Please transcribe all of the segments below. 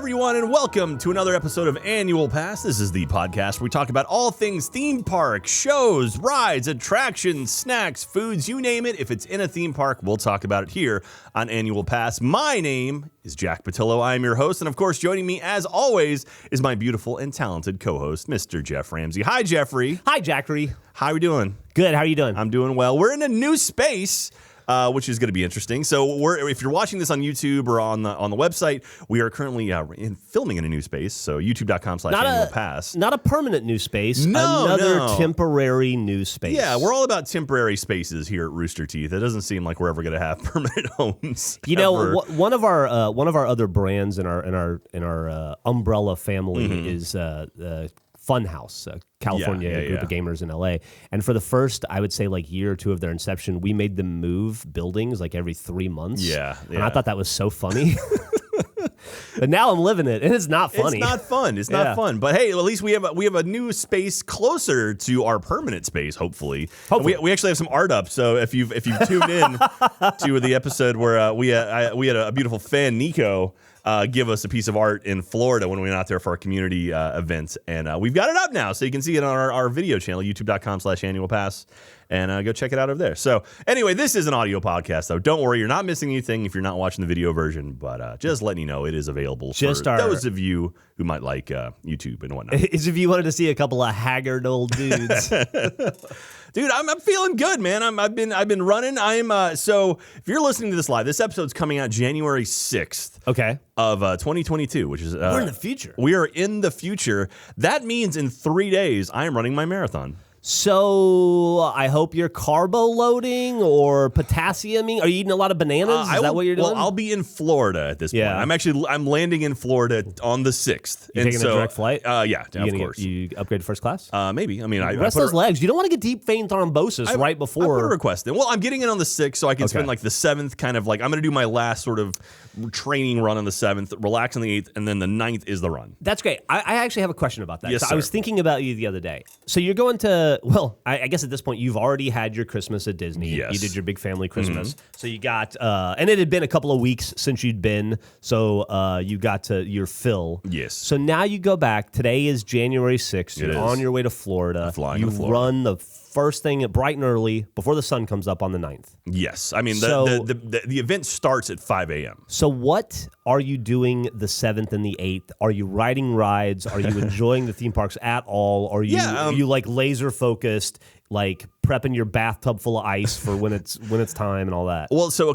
everyone, and welcome to another episode of Annual Pass. This is the podcast where we talk about all things theme park, shows, rides, attractions, snacks, foods, you name it. If it's in a theme park, we'll talk about it here on Annual Pass. My name is Jack Pattillo. I am your host, and of course, joining me, as always, is my beautiful and talented co-host, Mr. Geoff Ramsey. Hi, Jeffrey. Hi, Jackery. How are we doing? Good. How are you doing? I'm doing well. We're in a new space. Which is going to be interesting. So if you're watching this on YouTube or on the website, we are currently filming in a new space. So youtube.com/annualpass. Not a permanent new space. No, Another temporary new space. Yeah, we're all about temporary spaces here at Rooster Teeth. It doesn't seem like we're ever going to have permanent homes. You know, one of our other brands in our umbrella family is Funhouse, California group of gamers in LA. And for the first, I would say, year or two of their inception, we made them move buildings every 3 months. Yeah. And I thought that was so funny. But now I'm living it, and it's not funny. It's not fun. It's not fun. But hey, at least we have a new space closer to our permanent space. Hopefully. We actually have some art up. So if you've tuned in to the episode where we had a beautiful fan, Nico, give us a piece of art in Florida when we went out there for our community event, and we've got it up now, so you can see it on our video channel, youtube.com/annualpass. And go check it out over there. So anyway, this is an audio podcast, though. Don't worry, you're not missing anything if you're not watching the video version. But just letting you know, it is available for those of you who might like YouTube and whatnot. As if you wanted to see a couple of haggard old dudes. Dude, I'm feeling good, man. I've been running. So if you're listening to this live, this episode's coming out January 6th. Okay. Of 2022, which is we're in the future. We are in the future. That means in 3 days, I am running my marathon. So I hope you're carbo loading or potassiuming. Are you eating a lot of bananas? Is that what you're doing? Well, I'll be in Florida at this point. I'm landing in Florida on the 6th. You taking a direct flight? Yeah, of course. You upgrade to first class? Maybe. I mean, rest those legs. You don't want to get deep vein thrombosis right before. I put a request in. Well, I'm getting in on the 6th, so I can spend the 7th kind of I'm going to do my last sort of training run on the 7th, relax on the 8th, and then the 9th is the run. That's great. I actually have a question about that. Yes, I was thinking about you the other day. So you're going to, I guess at this point you've already had your Christmas at Disney. Yes. You did your big family Christmas. Mm-hmm. So you got, and it had been a couple of weeks since you'd been, so you got to your fill. Yes. So now you go back. Today is January 6th. You're on your way to Florida. I'm flying to Florida. Run the first thing bright and early before the sun comes up on the 9th. Yes. I mean, the event starts at 5 a.m. So what are you doing the 7th and the 8th? Are you riding rides? Are you enjoying the theme parks at all? Are you laser focused, prepping your bathtub full of ice for when it's time and all that? Well, so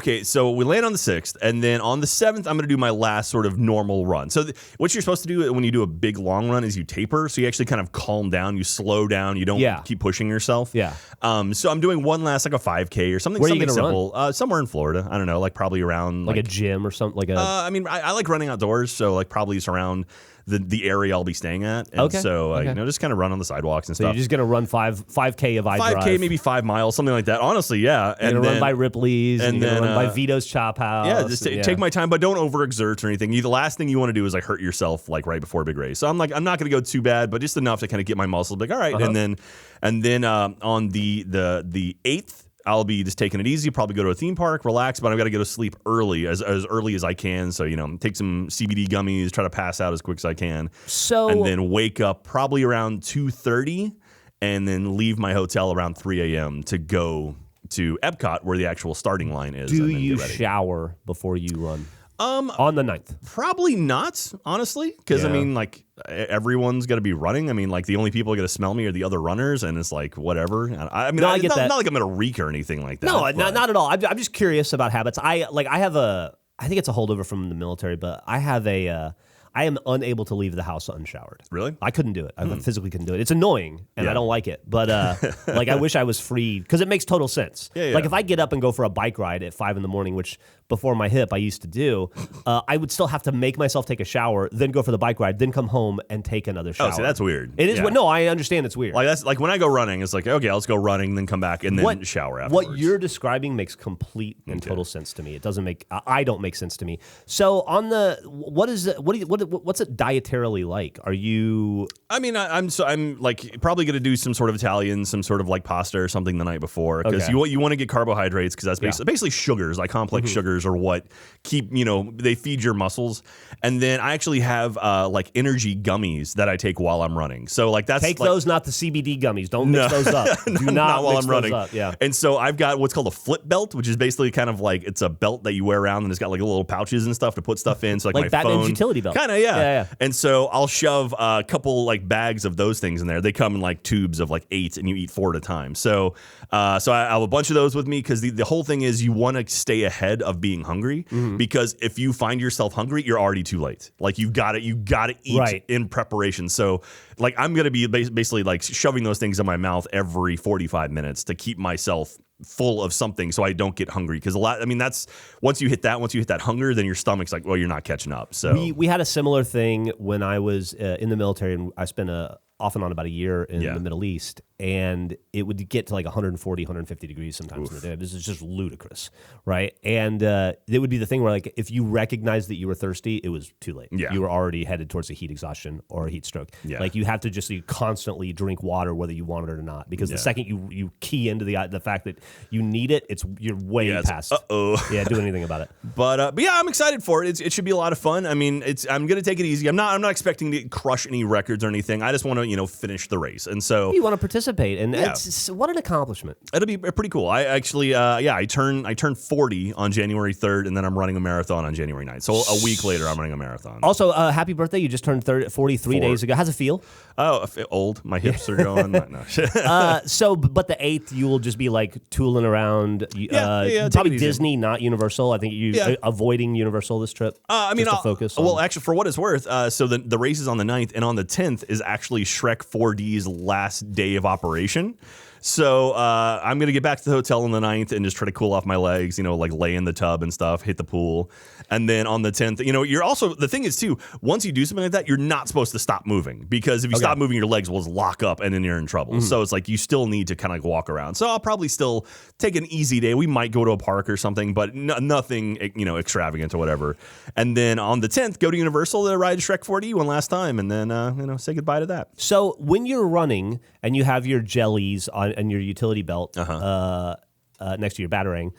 we land on the 6th, and then on the 7th, I'm going to do my last sort of normal run. So what you're supposed to do when you do a big long run is you taper, so you actually kind of calm down, you slow down, you don't keep pushing yourself. Yeah. So I'm doing one last, a 5K or something. Where are you something simple. Run? Somewhere in Florida. I don't know, probably around a gym or something. I mean, I like running outdoors, so probably it's around the area I'll be staying at. And so, just kind of run on the sidewalks and stuff. So you're just going to run 5K of iDrive. 5K, maybe 5 miles, something like that. Honestly, yeah. And then run by Ripley's, and then run by Vito's Chop House. Yeah, just take my time, but don't overexert or anything. The last thing you want to do is hurt yourself right before a big race. So I'm not going to go too bad, but just enough to kind of get my muscles all right. And then on the 8th, I'll be just taking it easy, probably go to a theme park, relax, but I've got to go to sleep early, as early as I can. So, take some CBD gummies, try to pass out as quick as I can. And then wake up probably around 2:30 and then leave my hotel around 3 a.m. to go to Epcot where the actual starting line is. Do you shower before you run? On the 9th? Probably not, honestly, because everyone's got to be running. I mean, the only people going to smell me are the other runners, and it's whatever. I mean, I get that. Not like I'm going to reek or anything like that. No, not at all. I'm just curious about habits. I think it's a holdover from the military, but I am unable to leave the house unshowered. Really? I couldn't do it. I physically couldn't do it. It's annoying, and I don't like it. But I wish I was free, because it makes total sense. Yeah. If I get up and go for a bike ride at 5 a.m, which before my hip I used to do, I would still have to make myself take a shower, then go for the bike ride, then come home and take another shower. Oh, see, that's weird. It is. No, I understand it's weird. That's when I go running, it's okay, let's go running, then come back and then shower afterwards. What you're describing makes complete and total sense to me. It doesn't make. I don't make sense to me. So on the what what's it dietarily like? Are you? I mean, I'm like probably going to do some sort of Italian, some sort of like pasta or something the night before, because you want to get carbohydrates, because that's basically sugars, like complex sugars are what keep, they feed your muscles. And then I actually have like energy gummies that I take while I'm running. So like take those, not the CBD gummies. Don't mix those up. Do not while mix I'm running. Those up. Yeah. And so I've got what's called a flip belt, which is basically kind of like it's a belt that you wear around, and it's got like little pouches and stuff to put stuff in. So like my Batman's phone, utility belt. Kind of, yeah. And so I'll shove a couple like bags of those things in there. They come in like tubes of like 8, and you eat 4 at a time. So I have a bunch of those with me, because the whole thing is you want to stay ahead of being hungry, because if you find yourself hungry, you're already too late. Like you got to eat in preparation. So like I'm going to be basically like shoving those things in my mouth every 45 minutes to keep myself full of something so I don't get hungry, because that's once you hit that hunger, then your stomach's like, well, you're not catching up. So we had a similar thing when I was in the military, and I spent off and on about a year in the Middle East, and it would get to like 140, 150 degrees sometimes in the day. This is just ludicrous, right? And it would be the thing where like if you recognized that you were thirsty, it was too late. Yeah. You were already headed towards a heat exhaustion or a heat stroke. Yeah. Like you have to just constantly drink water whether you want it or not, because the second you key into the fact that you need it, you're way past. Doing anything about it. But yeah, I'm excited for it. It should be a lot of fun. I mean, I'm gonna take it easy. I'm not expecting to crush any records or anything. I just want to finish the race, and so you want to participate, and it's what an accomplishment. It'll be pretty cool. I actually I turned 40 on January 3rd, and then I'm running a marathon on January 9th. So a week later, I'm running a marathon. Also, happy birthday! You just turned 43 days ago. How's it feel? Oh, old. My hips are going. No. But the 8th, you will just be like tooling around. Probably Disney, not Universal. I think you avoiding Universal this trip. I'll focus. Well, actually, for what it's worth, so the race is on the 9th, and on the 10th is actually Shrek 4D's last day of operation. So I'm going to get back to the hotel on the 9th and just try to cool off my legs, like lay in the tub and stuff, hit the pool. And then on the 10th, you're also, the thing is too, once you do something like that, you're not supposed to stop moving, because if you stop moving, your legs will lock up and then you're in trouble. So it's like you still need to kind of walk around. So I'll probably still take an easy day. We might go to a park or something, but nothing, extravagant or whatever. And then on the 10th, go to Universal to ride Shrek 4D one last time, and then, say goodbye to that. So when you're running and you have your jellies on and your utility belt next to your batarang,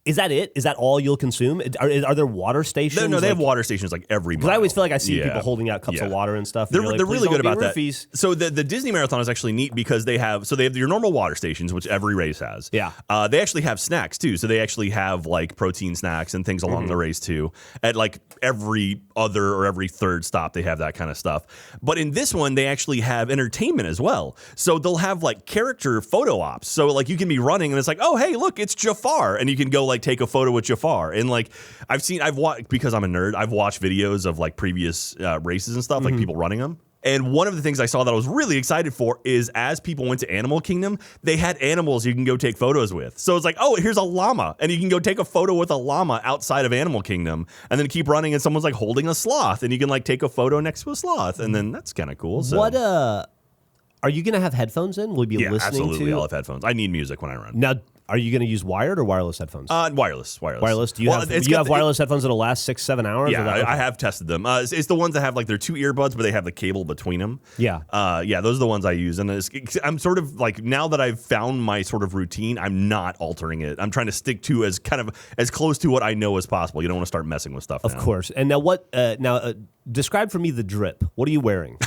is that it? Is that all you'll consume? Are there water stations? No, they have water stations like every mile. Because I always feel like I see people holding out cups of water and stuff. They're like, really good about roofies. that. So the Disney Marathon is actually neat, because they have your normal water stations, which every race has. Yeah. They actually have snacks too. So they actually have like protein snacks and things along the race too. At like every other or every third stop, they have that kind of stuff. But in this one, they actually have entertainment as well. So they'll have like character photo ops. So like you can be running and it's like, oh, hey, look, it's Jafar. And you can go like take a photo with Jafar. And like I've watched, because I'm a nerd, I've watched videos of like previous races and stuff, like people running them. And one of the things I saw that I was really excited for is as people went to Animal Kingdom, they had animals you can go take photos with. So it's like, oh, here's a llama, and you can go take a photo with a llama outside of Animal Kingdom, and then keep running, and someone's like holding a sloth, and you can like take a photo next to a sloth, and then that's kind of cool. So. What are you going to have headphones in? Will you be listening to? Yeah, absolutely. I'll have headphones. I need music when I run. Now, are you going to use wired or wireless headphones? Wireless. Do you have wireless headphones that'll last 6-7 hours? Yeah, I have tested them. It's the ones that have like their 2 earbuds, but they have the cable between them. Yeah. Those are the ones I use. And I'm sort of like, now that I've found my sort of routine, I'm not altering it. I'm trying to stick to as close to what I know as possible. You don't want to start messing with stuff. Of course. And now describe for me the drip. What are you wearing?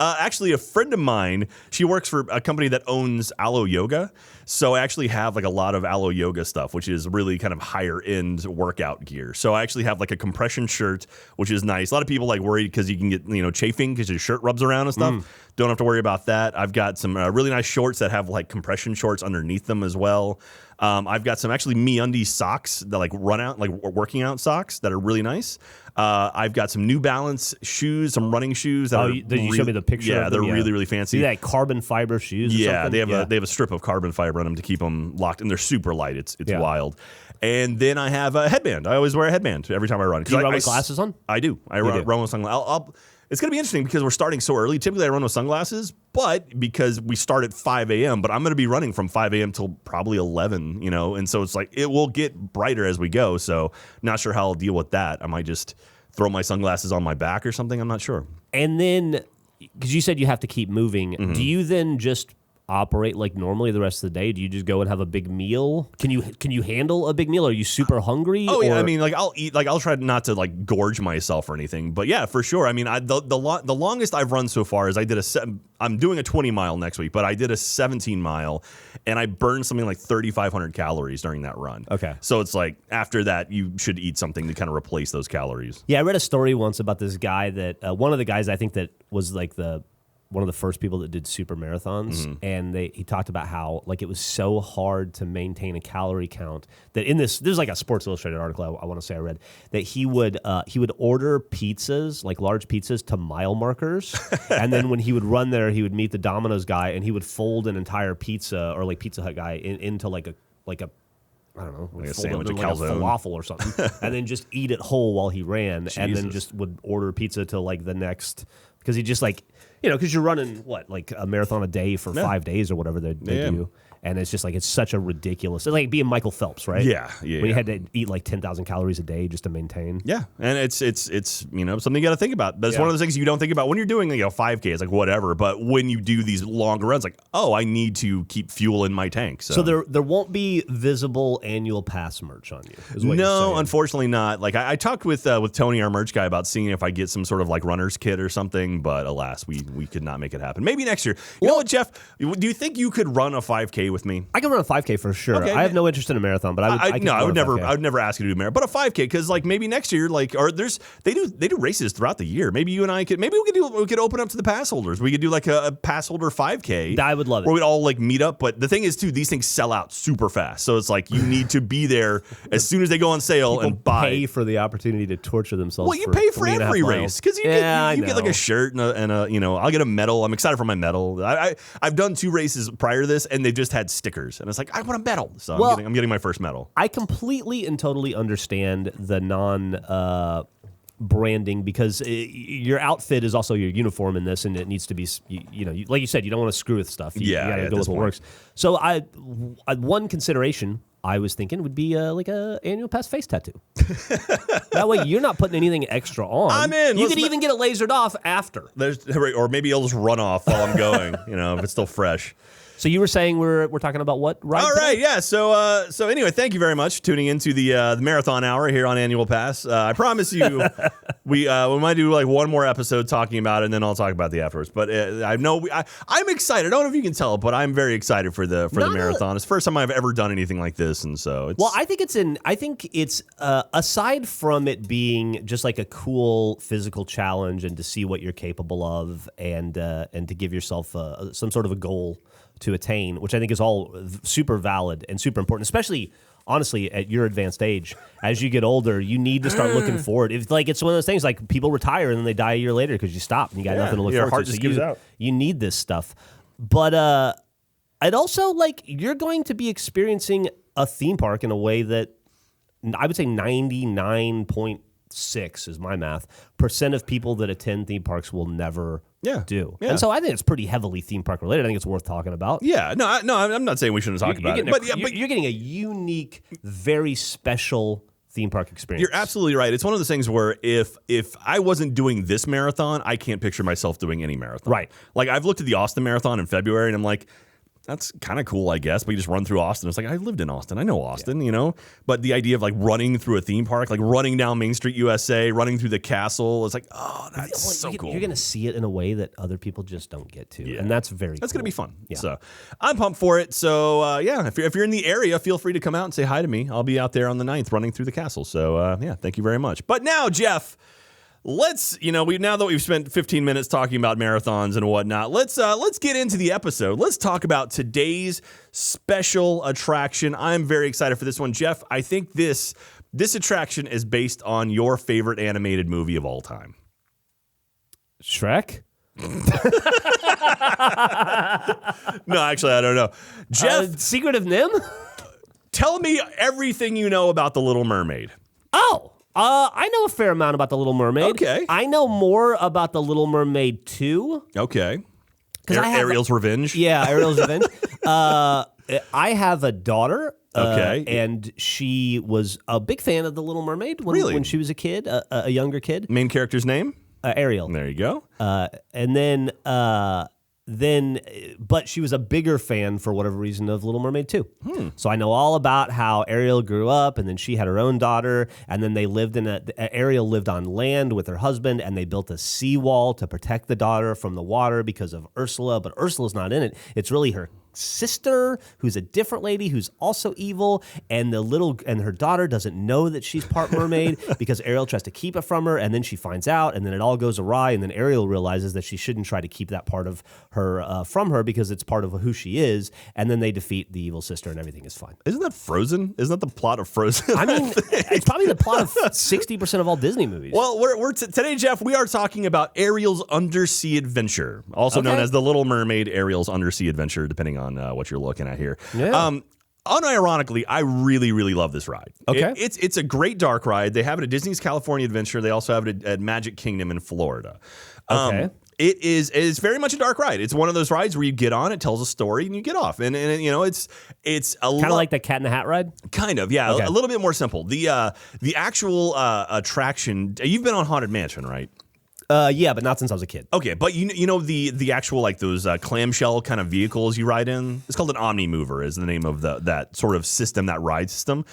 Actually, a friend of mine, she works for a company that owns Alo Yoga. So I actually have like a lot of Alo Yoga stuff, which is really kind of higher end workout gear. So I actually have like a compression shirt, which is nice. A lot of people like worried because you can get, chafing because your shirt rubs around and stuff. Don't have to worry about that. I've got some really nice shorts that have like compression shorts underneath them as well. I've got some actually MeUndies socks that like run out, like working out socks that are really nice. I've got some New Balance shoes, some running shoes. Did you show me the picture? Yeah, they're really, really fancy. See that carbon fiber shoes? Yeah, they have a strip of carbon fiber on them to keep them locked, and they're super light. It's wild. And then I have a headband. I always wear a headband every time I run. Do you run with glasses on? I do. I run with sunglasses. It's going to be interesting because we're starting so early. Typically, I run with sunglasses, but because we start at 5 a.m., but I'm going to be running from 5 a.m. till probably 11, and so it's like it will get brighter as we go. So not sure how I'll deal with that. I might just throw my sunglasses on my back or something. I'm not sure. And then, because you said you have to keep moving, do you then just operate like normally the rest of the day? Do you just go and have a big meal? Can you handle a big meal? Are you super hungry? Oh yeah, I mean, like I'll eat, like I'll try not to like gorge myself or anything, but yeah, for sure. I mean, the longest I've run so far is I'm doing a 20 mile next week, but I did a 17 mile, and I burned something like 3,500 calories during that run. Okay, so it's like after that you should eat something to kind of replace those calories. Yeah, I read a story once about this guy that one of the guys I think that was like one of the first people that did super marathons, and he talked about how like it was so hard to maintain a calorie count that there's like a Sports Illustrated article I want to say I read that he would order pizzas, like large pizzas, to mile markers, and then when he would run there, he would meet the Domino's guy, and he would fold an entire pizza or like Pizza Hut guy into like a I don't know, like a sandwich, like a falafel or something, and then just eat it whole while he ran, and then just would order pizza to like the next, because he just like, because you're running like a marathon a day for 5 days or whatever they do. And it's just like, it's such a ridiculous, it's like being Michael Phelps, right? Yeah. When you had to eat like 10,000 calories a day just to maintain. Yeah, and it's something you got to think about. But it's one of those things you don't think about when you're doing 5K. It's like whatever, but when you do these longer runs, like I need to keep fuel in my tank. So there won't be visible annual pass merch on you. Is what no, unfortunately not. Like I talked with Tony, our merch guy, about seeing if I get some sort of like runner's kit or something, but alas, we could not make it happen. Maybe next year. You know what, Jeff? Do you think you could run a 5K with me? I can run a 5K for sure. Okay, I have no interest in a marathon, but I would never ask you to do a marathon, but a 5K, because like maybe next year, they do races throughout the year. Maybe you and I we could open up to the pass holders. We could do like a pass holder 5K. I would love it. Where we'd all like meet up. But the thing is too, these things sell out super fast. So it's like you need to be there as soon as they go on sale and buy. Pay for the opportunity to torture themselves. Well, you pay for every race because you get like a shirt and a I'll get a medal. I'm excited for my medal. I've done 2 races prior to this, and they've just had stickers, and it's like I want a medal. So I'm getting my first medal. I completely and totally understand the branding, because your outfit is also your uniform in this, and it needs to be, like you said, you don't want to screw with stuff. You gotta go with what works. So one consideration I was thinking would be like a annual pass face tattoo. That way you're not putting anything extra on. I'm in. You could even get it lasered off after. Or maybe it'll just run off while I'm going, if it's still fresh. So you were saying we're talking about what? Right. All right, yeah. So anyway, thank you very much for tuning into the marathon hour here on Annual Pass. I promise you, we might do like one more episode talking about it, and then I'll talk about the afterwards. But I'm excited. I don't know if you can tell, but I'm very excited for the marathon. It's the first time I've ever done anything like this, and so it's. Well, I think it's aside from it being just like a cool physical challenge and to see what you're capable of, and to give yourself some sort of a goal to attain, which I think is all super valid and super important, especially honestly at your advanced age. As you get older, you need to start looking forward. It's one of those things like people retire and then they die a year later because you stop and you got nothing to look forward to. Your heart just gives out. You need this stuff. But I'd also you're going to be experiencing a theme park in a way that I would say 99.6 is my math % of people that attend theme parks will never do. Yeah. And so I think it's pretty heavily theme park related. I think it's worth talking about. Yeah. No, I'm not saying we shouldn't talk about it. But you're getting a unique, very special theme park experience. You're absolutely right. It's one of those things where if I wasn't doing this marathon, I can't picture myself doing any marathon. Right. Like I've looked at the Austin Marathon in February, and I'm like, that's kind of cool, I guess. But you just run through Austin. It's like, I lived in Austin. I know Austin, But the idea of like running through a theme park, like running down Main Street USA, running through the castle, it's like, oh, that's so cool. You're going to see it in a way that other people just don't get to. Yeah. And that's very That's cool. going to be fun. Yeah. So I'm pumped for it. So, if you're in the area, feel free to come out and say hi to me. I'll be out there on the 9th running through the castle. So, thank you very much. But now, Jeff, let's, now that we've spent 15 minutes talking about marathons and whatnot, let's get into the episode. Let's talk about today's special attraction. I'm very excited for this one. Jeff, I think this attraction is based on your favorite animated movie of all time. Shrek? No, actually, I don't know. Jeff, Secret of NIMH? Tell me everything you know about The Little Mermaid. Oh. I know a fair amount about The Little Mermaid. Okay. I know more about The Little Mermaid 2. Okay. Ariel's Revenge? Yeah, Ariel's Revenge. I have a daughter, Okay. And she was a big fan of The Little Mermaid when she was a kid, a younger kid. Main character's name? Ariel. There you go. And but she was a bigger fan for whatever reason of Little Mermaid too. So I know all about how Ariel grew up, and then she had her own daughter, and then they lived Ariel lived on land with her husband, and they built a seawall to protect the daughter from the water because of Ursula, but Ursula's not in it. It's really her sister, who's a different lady, who's also evil, and her daughter doesn't know that she's part mermaid because Ariel tries to keep it from her, and then she finds out, and then it all goes awry, and then Ariel realizes that she shouldn't try to keep that part of her from her because it's part of who she is, and then they defeat the evil sister, and everything is fine. Isn't that Frozen? Isn't that the plot of Frozen? I mean, it's probably the plot of 60% of all Disney movies. Well, today, Jeff, we are talking about Ariel's Undersea Adventure, also known as The Little Mermaid, Ariel's Undersea Adventure, depending on what you're looking at here. Yeah. Unironically, I really, really love this ride. Okay. It's a great dark ride. They have it at Disney's California Adventure. They also have it at Magic Kingdom in Florida. Okay. It's very much a dark ride. It's one of those rides where you get on, it tells a story, and you get off. And you know, it's a kind of like the Cat in the Hat ride? Kind of, yeah. Okay. A little bit more simple. The actual attraction, you've been on Haunted Mansion, right? Yeah, but not since I was a kid. Okay, but you know the actual like those clamshell kind of vehicles you ride in? It's called an Omni Mover is the name of that sort of system, that ride system.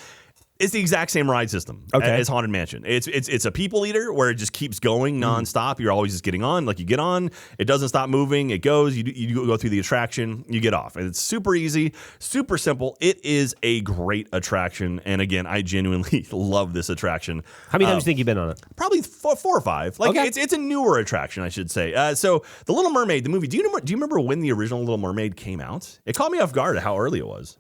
It's the exact same ride system as Haunted Mansion. It's a people eater where it just keeps going nonstop. You're always just getting on. Like you get on, it doesn't stop moving. It goes. You go through the attraction. You get off. And it's super easy, super simple. It is a great attraction. And again, I genuinely love this attraction. How many times do you think you've been on it? Probably four or five. Like it's a newer attraction, I should say. So The Little Mermaid, the movie. Do you remember when the original Little Mermaid came out? It caught me off guard at how early it was.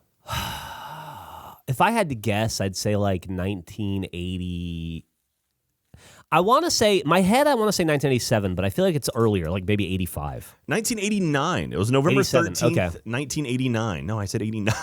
If I had to guess, I'd say like 1980. I want to say 1987, but I feel like it's earlier, like maybe 85. 1989. It was November 13th, 1989. No, I said 89.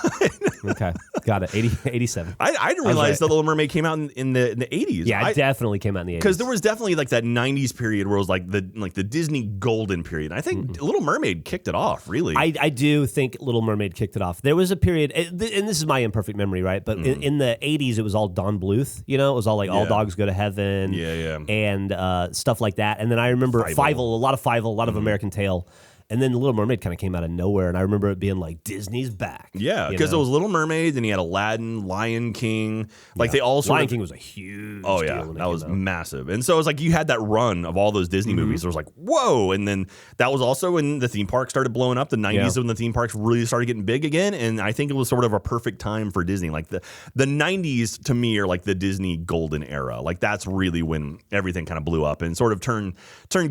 Okay, got it. 87. I didn't realize that Little Mermaid came out in the 80s. Yeah, it definitely came out in the 80s. Because there was definitely like that 90s period where it was like the Disney golden period. I think Little Mermaid kicked it off, really. I do think Little Mermaid kicked it off. There was a period, and this is my imperfect memory, right? But in the 80s, it was all Don Bluth. You know, it was all like All Dogs Go to Heaven. Yeah. And stuff like that. And then I remember Fievel, a lot of American Tail. And then Little Mermaid kind of came out of nowhere, and I remember it being like, Disney's back. Yeah, because it was Little Mermaid, then you had Aladdin, Lion King. Like they all Lion King was a huge deal when that was massive. And so it was like you had that run of all those Disney movies. It was like, whoa. And then that was also when the theme park started blowing up. The 90s when the theme parks really started getting big again. And I think it was sort of a perfect time for Disney. Like the 90s to me are like the Disney golden era. Like that's really when everything kind of blew up and sort of turned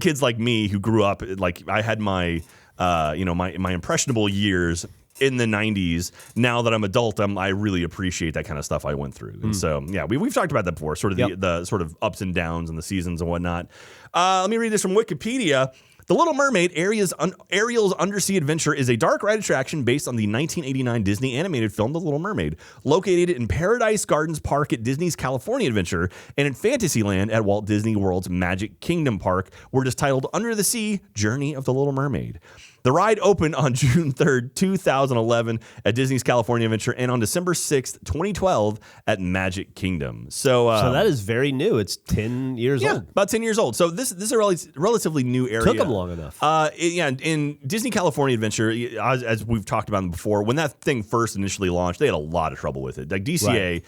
kids like me who grew up, like I had my my impressionable years in the 90s. Now that I'm adult, I really appreciate that kind of stuff I went through. And so, yeah, we've talked about that before, sort of the sort of ups and downs and the seasons and whatnot. Let me read this from Wikipedia. The Little Mermaid, Ariel's Undersea Adventure, is a dark ride attraction based on the 1989 Disney animated film The Little Mermaid, located in Paradise Gardens Park at Disney's California Adventure and in Fantasyland at Walt Disney World's Magic Kingdom Park, where it is titled Under the Sea, Journey of the Little Mermaid. The ride opened on June 3rd, 2011 at Disney's California Adventure and on December 6th, 2012 at Magic Kingdom. So that is very new. It's 10 years old. Yeah, about 10 years old. So this is a relatively new area. Took them long enough. In Disney California Adventure, as we've talked about before, when that thing first initially launched, they had a lot of trouble with it. Like DCA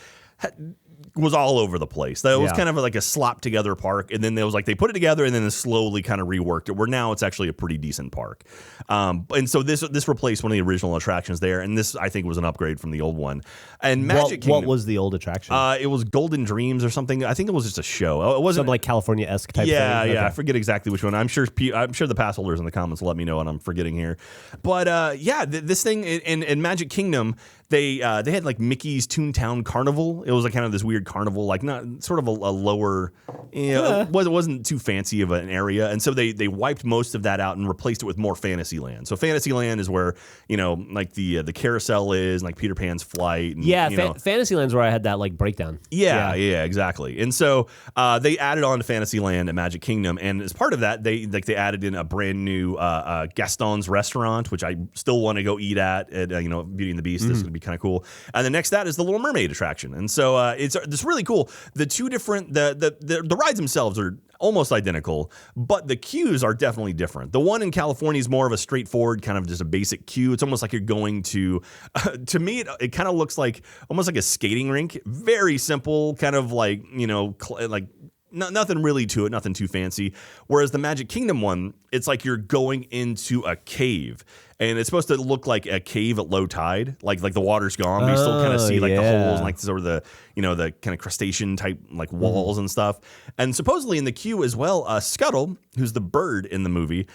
was all over the place. That was kind of like a slop together park, and then there was like they put it together and then they slowly kind of reworked it. Where now it's actually a pretty decent park. And so this replaced one of the original attractions there, and this I think was an upgrade from the old one. And Magic Kingdom, what was the old attraction? It was Golden Dreams or something. I think it was just a show. It wasn't something like California-esque type thing. Yeah, okay. I forget exactly which one. I'm sure the pass holders in the comments will let me know what I'm forgetting here. But this thing in Magic Kingdom, they had like Mickey's Toontown Carnival. It was like kind of this weird carnival, like not sort of a lower, it wasn't too fancy of an area, and so they wiped most of that out and replaced it with more Fantasyland. So Fantasyland is where like the carousel is, and like Peter Pan's flight. And, Fantasyland's where I had that like breakdown. Yeah, exactly. And so they added on to Fantasyland at Magic Kingdom, and as part of that, they added in a brand new Gaston's restaurant, which I still want to go eat at Beauty and the Beast. This is going to be be kind of cool. And then next to that is the Little Mermaid attraction. And so it's really cool. The two different the rides themselves are almost identical, but the queues are definitely different. The one in California is more of a straightforward kind of just a basic queue. It's almost like you're going to me, it kind of looks like almost like a skating rink. Very simple, kind of like, nothing really to it, nothing too fancy. Whereas the Magic Kingdom one, it's like you're going into a cave. And it's supposed to look like a cave at low tide, like the water's gone, but you still kind of see like the holes and like sort of the the kind of crustacean type like walls and stuff. And supposedly in the queue as well, Scuttle, who's the bird in the movie,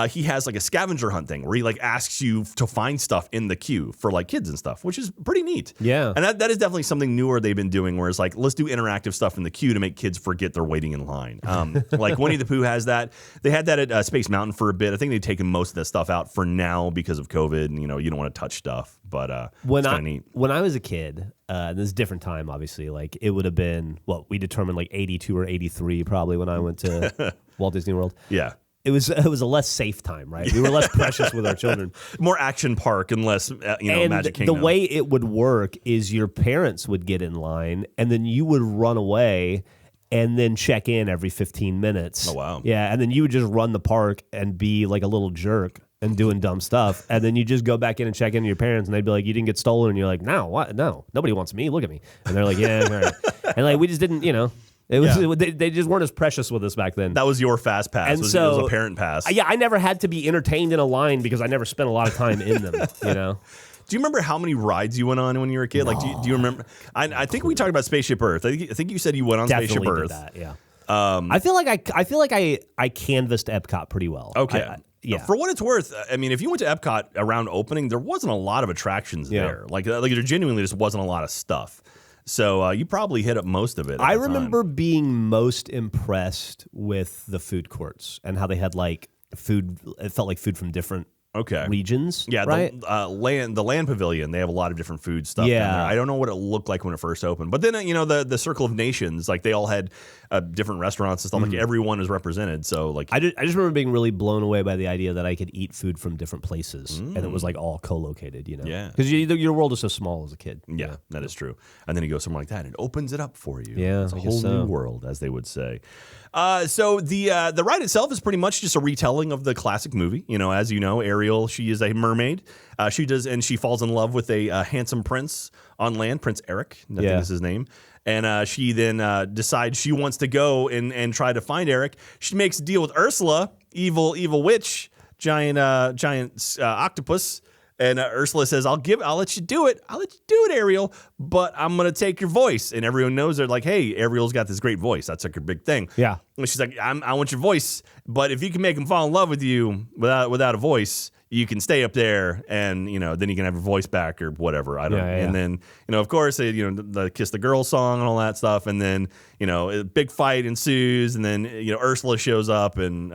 he has like a scavenger hunt thing where he like asks you to find stuff in the queue for like kids and stuff, which is pretty neat. Yeah, and that is definitely something newer they've been doing, where it's like let's do interactive stuff in the queue to make kids forget they're waiting in line. Like Winnie the Pooh has that. They had that at Space Mountain for a bit. I think they've taken most of that stuff out for now because of COVID, and you don't want to touch stuff, but it's kind of neat. When I was a kid, this is a different time, obviously, like it would have been we determined like 82 or 83 probably when I went to Walt Disney World. Yeah. It was a less safe time, right? We were less precious with our children. More action park and less, Magic Kingdom. The way it would work is your parents would get in line, and then you would run away and then check in every 15 minutes. Oh, wow. Yeah, and then you would just run the park and be like a little jerk and doing dumb stuff. And then you just go back in and check in to your parents, and they'd be like, you didn't get stolen. And you're like, no, what? No, nobody wants me. Look at me. And they're like, yeah. All right. And like we just didn't, it was they just weren't as precious with us back then. That was your fast pass. And it was a parent pass. Yeah, I never had to be entertained in a line because I never spent a lot of time in them, Do you remember how many rides you went on when you were a kid? No. Like, do you remember? I think we talked about Spaceship Earth. I think you said you went on Definitely Spaceship Earth. Did that, yeah. I feel like I canvassed Epcot pretty well. Okay. Yeah. For what it's worth, I mean, if you went to Epcot around opening, there wasn't a lot of attractions there. Like there genuinely just wasn't a lot of stuff. So you probably hit up most of it. I remember being most impressed with the food courts and how they had like food. It felt like food from different regions. Yeah, right? the land pavilion, they have a lot of different food stuff down there. I don't know what it looked like when it first opened, but then the Circle of Nations, like they all had different restaurants and stuff. Like everyone is represented. So like I just remember being really blown away by the idea that I could eat food from different places and it was like all co-located. Yeah, because your world is so small as a kid. Yeah, that is true. And then you go somewhere like that, and it opens it up for you. Yeah, it's a whole new world, as they would say. So the ride itself is pretty much just a retelling of the classic movie. As you know, Ariel, she is a mermaid. She falls in love with a handsome prince on land, Prince Eric. I think is his name. And she then decides she wants to go and try to find Eric. She makes a deal with Ursula, evil witch, giant octopus. And Ursula says, "I'll let you do it. I'll let you do it, Ariel. But I'm gonna take your voice." And everyone knows they're like, "Hey, Ariel's got this great voice. That's like her big thing." Yeah. And she's like, I want your voice, but if you can make him fall in love with you without a voice, you can stay up there, and then you can have your voice back or whatever. I don't know. And then of course they the Kiss the Girl song and all that stuff, and then a big fight ensues, and then Ursula shows up, and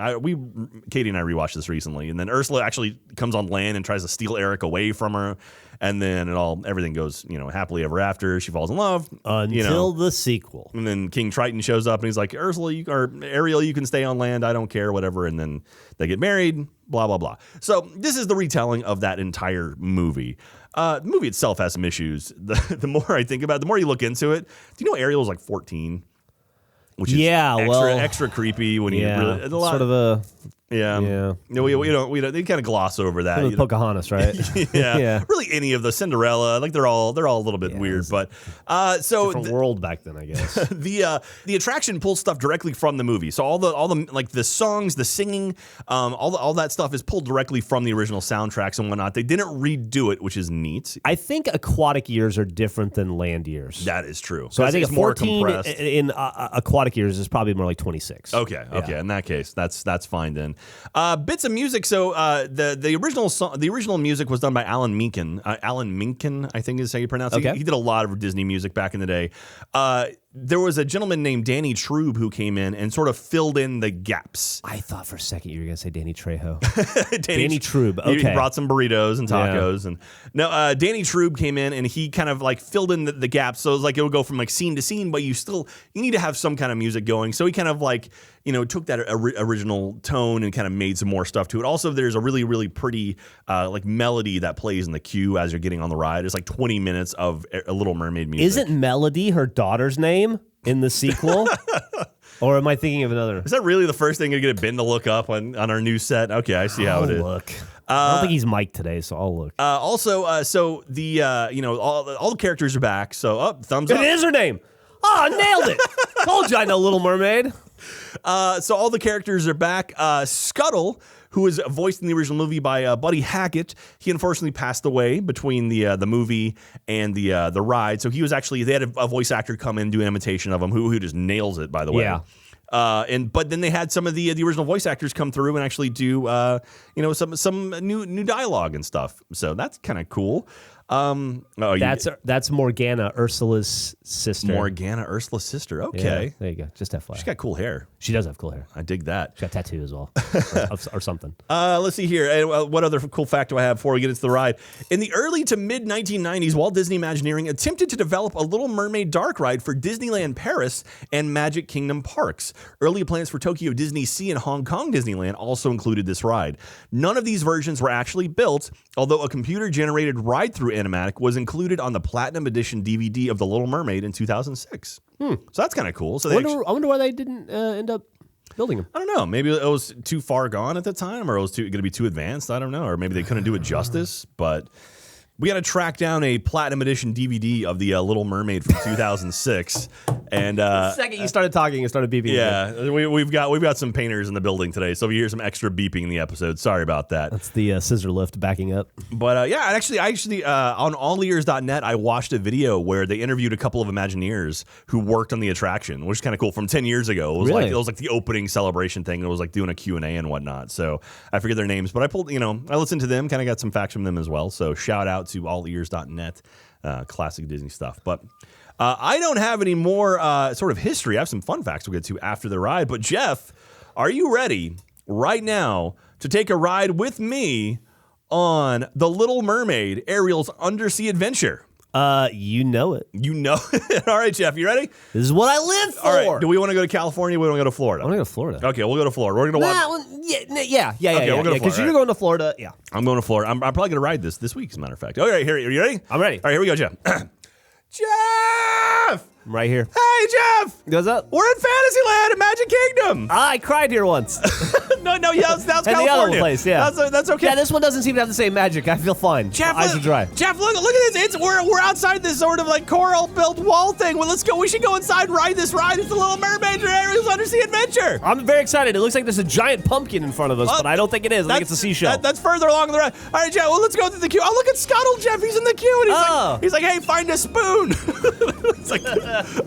Katie and I rewatched this recently, and then Ursula actually comes on land and tries to steal Eric away from her. And then everything goes, happily ever after. She falls in love until the sequel. And then King Triton shows up, and he's like, "Ursula, or Ariel, you can stay on land. I don't care, whatever." And then they get married. Blah blah blah. So this is the retelling of that entire movie. The movie itself has some issues. The more I think about it, the more you look into it. Do you know Ariel was like 14? Which is extra creepy when you really a lot sort of a. Yeah. No, we don't. They kind of gloss over that. Pocahontas, right? Yeah. Really, any of the Cinderella, like they're all a little bit weird. But so different world back then, I guess. The attraction pulls stuff directly from the movie. So all the like the songs, the singing, all that stuff is pulled directly from the original soundtracks and whatnot. They didn't redo it, which is neat. I think aquatic years are different than land years. That is true. So I think 14 in aquatic years is probably more like 26. Okay. In that case, that's fine then. Bits of music. So the original music was done by Alan Menken. Alan Menken, I think is how you pronounce it. Okay. He did a lot of Disney music back in the day. there was a gentleman named Danny Trube who came in and sort of filled in the gaps. I thought for a second you were going to say Danny Trejo. Danny Trube. Okay. He brought some burritos and tacos. And no, Danny Trube came in and he kind of like filled in the gaps. So it was like it would go from like scene to scene, but you need to have some kind of music going. So he kind of like, took that original tone and kind of made some more stuff to it. Also, there's a really, really pretty like melody that plays in the queue as you're getting on the ride. It's like 20 minutes of a Little Mermaid music. Isn't Melody her daughter's name in the sequel? Or am I thinking of another? Is that really the first thing you're going to Ben to look up on our new set? Okay, I see how it is. Look. I don't think he's mic'd today, so I'll look. Also, so the all the characters are back. So thumbs up. It is her name. Oh, nailed it. Told you I know Little Mermaid. So all the characters are back. Scuttle, who was voiced in the original movie by Buddy Hackett, he unfortunately passed away between the movie and the ride. So he was actually, they had a voice actor come in and do an imitation of him who just nails it, by the way. Yeah. But then they had some of the original voice actors come through and actually do some new dialogue and stuff. So that's kind of cool. That's Morgana, Ursula's sister. Morgana, Ursula's sister. Okay, yeah, there you go. Just FYI. She's got cool hair. She does have cool hair. I dig that. She's got a tattoo as well, or something. Let's see here. What other cool fact do I have before we get into the ride? In the early to mid 1990s, Walt Disney Imagineering attempted to develop a Little Mermaid dark ride for Disneyland Paris and Magic Kingdom parks. Early plans for Tokyo Disney Sea and Hong Kong Disneyland also included this ride. None of these versions were actually built, although a computer-generated ride-through animatic was included on the Platinum Edition DVD of The Little Mermaid in 2006. So that's kind of cool. So I wonder why they didn't end up building them. I don't know. Maybe it was too far gone at the time, or it was going to be too advanced. I don't know. Or maybe they couldn't do it justice. But we got to track down a Platinum Edition DVD of the Little Mermaid from 2006. And the second you started talking, it started beeping. Yeah, we've got some painters in the building today, so if you hear some extra beeping in the episode, sorry about that. That's the scissor lift backing up. But I actually on allears.net, I watched a video where they interviewed a couple of Imagineers who worked on the attraction, which is kind of cool. From 10 years ago, it was like the opening celebration thing. It was like doing a Q&A and whatnot. So I forget their names, but I listened to them, kind of got some facts from them as well. So shout out to allears.net, classic Disney stuff. But I don't have any more sort of history. I have some fun facts we'll get to after the ride. But Jeff, are you ready right now to take a ride with me on The Little Mermaid, Ariel's undersea adventure? You know it. You know it. All right, Jeff, you ready? This is what I live for. All right, do we want to go to California or we want to go to Florida? I want to go to Florida. Okay, we'll go to Florida. We're going to watch. Yeah. Okay, we'll go to Florida. Because you're going to Florida. Yeah. I'm going to Florida. I'm probably going to ride this week, as a matter of fact. All right, here. Are you ready? I'm ready. All right, here we go, Jeff. Jeff! I'm right here. Hey, Jeff! Goes up. We're in Fantasyland at Magic Kingdom. I cried here once. No, yeah, that's California. The other place, yeah. That's okay. Yeah, this one doesn't seem to have the same magic. I feel fine. Jeff, eyes are dry. Jeff, look at this. We're outside this sort of like coral-built wall thing. Well, let's go. We should go inside and ride this ride. It's the Little Mermaid or Ariel's Undersea Adventure. I'm very excited. It looks like there's a giant pumpkin in front of us, but I don't think it is. I think it's a seashell. That's further along the ride. All right, Jeff, well, let's go through the queue. Oh, look at Scuttle, Jeff. He's in the queue. And he's like, hey, find a spoon. It's like,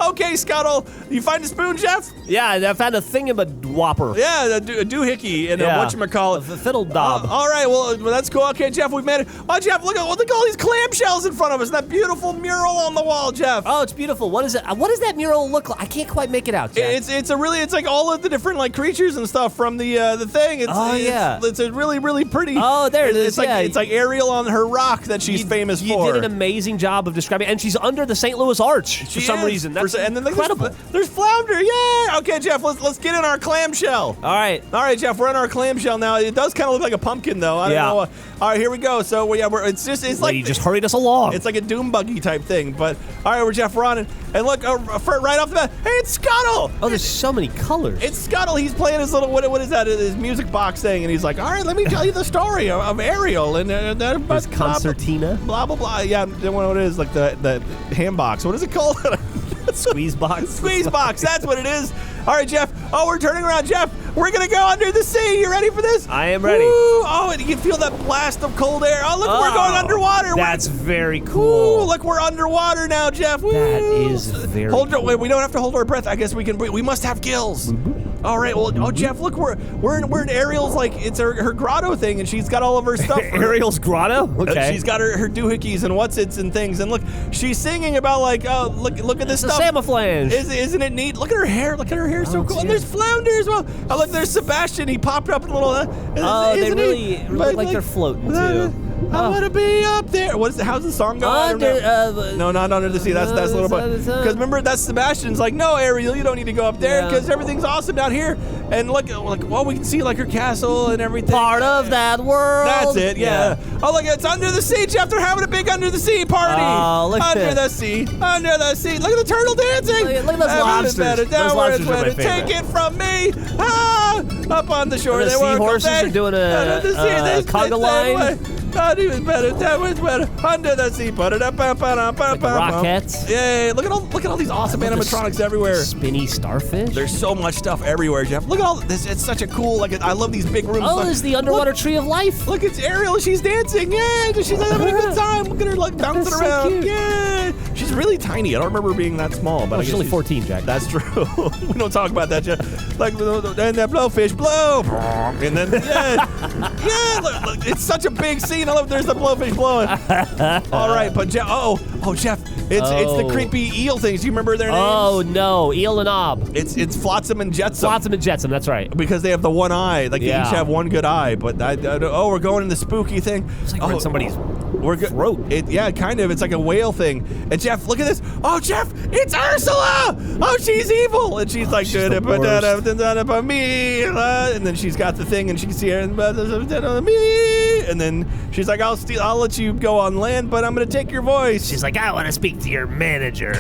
okay, Scuttle. You find a spoon, Jeff? Yeah, I found a thingamawhopper. Yeah, a doohickey and a whatchamacallit. A fiddle dob. All right, well, that's cool. Okay, Jeff, we've made it. Oh, Jeff, look at all these clamshells in front of us. That beautiful mural on the wall, Jeff. Oh, it's beautiful. What is it? What does that mural look like? I can't quite make it out, Jeff. It's like all of the different like creatures and stuff from the thing. It's a really, really pretty. Oh, there it is. It's like Ariel on her rock that she's famous for. You did an amazing job of describing it. And she's under the St. Louis Arch for some reason. That's incredible. There's flounder. Yeah. Okay, Jeff, let's get in our clamshell. All right, Jeff, we're in our clamshell now. It does kind of look like a pumpkin, though. I don't know. All right, here we go. So it's like you just hurried us along. It's like a doom buggy type thing. But all right, Jeff, we're on it. And look, right off the bat, hey, it's Scuttle. Oh, there's so many colors. It's Scuttle. He's playing his little what is that? His music box thing, and he's like, all right, let me tell you the story of Ariel and his concertina. Blah blah blah. Yeah, I don't know what it is. Like the ham box. What is it called? Squeeze box. Squeeze box. That's what it is. All right, Jeff. Oh, we're turning around, Jeff. We're gonna go under the sea. You ready for this? I am ready. Woo. Oh, and you can feel that blast of cold air. Oh, look, we're going underwater. That's very cool. Ooh, look, we're underwater now, Jeff. Woo. That is very cool. Wait, we don't have to hold our breath. I guess we can breathe. We must have gills. All right. Well, Jeff, look, we're in Ariel's, like, it's her grotto thing, and she's got all of her stuff. Ariel's grotto? Okay. She's got her doohickeys and what's-its and things, and look, she's singing about, like, oh, look at this stuff. Camouflage. Isn't it neat? Look at her hair. Look at her hair, so cool. And there's Flounder as well. Oh, look, there's Sebastian. He popped up in a little. They really look like they're floating too. I want to be up there. How's the song going? No, not Under the Sea. That's a little bit. Because remember, that's Sebastian's like, no, Ariel, you don't need to go up there because everything's awesome down here. And look, well, we can see like her castle and everything. Part of that world. That's it. Yeah. Oh, look, it's Under the Sea, Jeff. They're having a big Under the Sea party. Oh, look at Under the Sea. Under the Sea. Look at the turtle dancing. Look at those lobsters. Those lobsters are my favorite. Take it from me. Up on the shore. The seahorses are doing a conga line. Not even better. That was better. Under the sea. Like rockets. Yay! Look at all these awesome animatronics everywhere. Spinny starfish. There's so much stuff everywhere, Jeff. Look at all this. It's such a cool. Like, I love these big rooms. Oh, there's the underwater tree of life. Look, it's Ariel. She's dancing. Yeah, she's having a good time. Look at her like bouncing around. Cute. Yeah, she's really tiny. I don't remember her being that small, but I guess she's only 14, Jack. That's true. We don't talk about that, Jeff. Like, and that blowfish blow, and then look, it's such a big scene. I love. There's the blowfish blowing. All right, but Jeff. Jeff. It's the creepy eel things. Do you remember their names? Oh no, Eel and Ob. It's Flotsam and Jetsam. Flotsam and Jetsam. That's right. Because they have the one eye. Like they each have one good eye. But we're going in the spooky thing. It's like somebody's throat. Kind of. It's like a whale thing. And Jeff, look at this. Oh, Jeff, it's Ursula. Oh, she's evil. And she's like, me. And then she's got the thing, and she can see her. And then she's like, I'll let you go on land, but I'm gonna take your voice. She's like, I want to speak to your manager.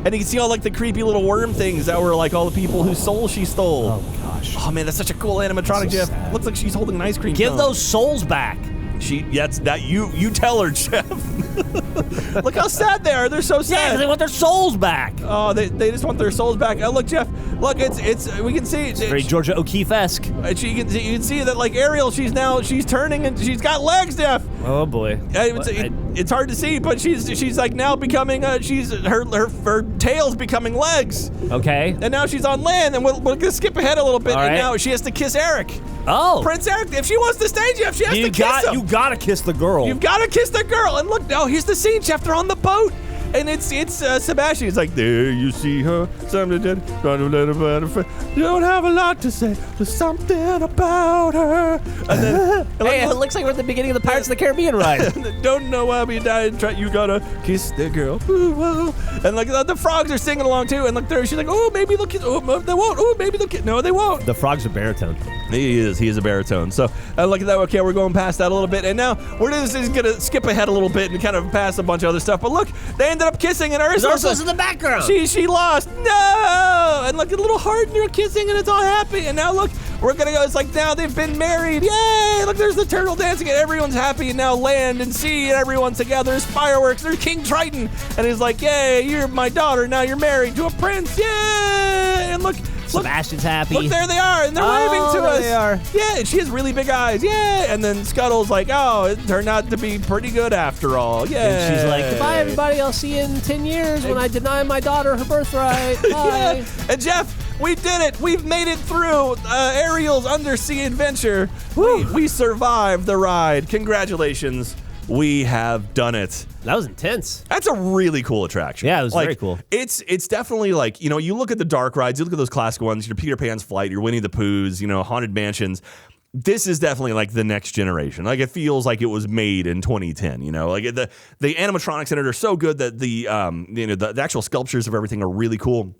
And you can see all like the creepy little worm things that were like all the people whose souls she stole. Oh gosh. Oh man, that's such a cool animatronic, Jeff. Sad. Looks like she's holding an ice cream Give cone. those souls back. You tell her, Jeff. Look how sad they are. They're so sad. Yeah, they want their souls back. Oh, they just want their souls back. Oh, look, Jeff. Look, it's we can see. It's very Georgia O'Keeffe-esque. You can see that like Ariel, she's turning and she's got legs, Jeff. Oh boy. It's hard to see, but she's like now becoming her tail's becoming legs. Okay. And now she's on land, and we're gonna skip ahead a little bit. All and right. now she has to kiss Eric. Oh. Prince Eric. If she wants to stay, Jeff, she has to kiss him. You gotta kiss the girl. You've got to kiss the girl. And look, now here's the scene, Jeff. They're on the boat. And it's Sebastian. He's like, there you see her. You don't have a lot to say. There's something about her. And then, it looks like we're at the beginning of the Pirates of the Caribbean ride. Don't know why we died. You gotta kiss the girl. Ooh, and like the frogs are singing along too. And look there, she's like, oh, maybe they'll kiss. Oh, they won't. Oh, maybe they'll kiss. No, they won't. The frog's a baritone. He is a baritone. So look at that. Okay, we're going past that a little bit. And now we're just gonna skip ahead a little bit and kind of pass a bunch of other stuff. But look, they ended up kissing, and Ursula's in the background. She lost. No! And look, a little heart, and they're kissing, and it's all happy. And now look, we're gonna go. It's like now they've been married. Yay! Look, there's the turtle dancing, and everyone's happy. And now land and sea, and everyone's together. There's fireworks. There's King Triton, and he's like, yay! You're my daughter. Now you're married to a prince. Yay! And look. Sebastian's happy. Look, there they are, and they're waving to us. They are. Yeah, and she has really big eyes. Yeah, and then Scuttle's like, oh, it turned out to be pretty good after all. Yeah. And she's like, goodbye, everybody. I'll see you in 10 years when I deny my daughter her birthright. Bye. Yeah. And Jeff, we did it. We've made it through Ariel's undersea adventure. We survived the ride. Congratulations. We have done it. That was intense. That's a really cool attraction. Yeah, it was very cool. It's definitely like, you look at the dark rides, you look at those classic ones, your Peter Pan's Flight, your Winnie the Poohs, Haunted Mansions. This is definitely like the next generation. Like it feels like it was made in 2010, Like the animatronics in it are so good that the actual sculptures of everything are really cool.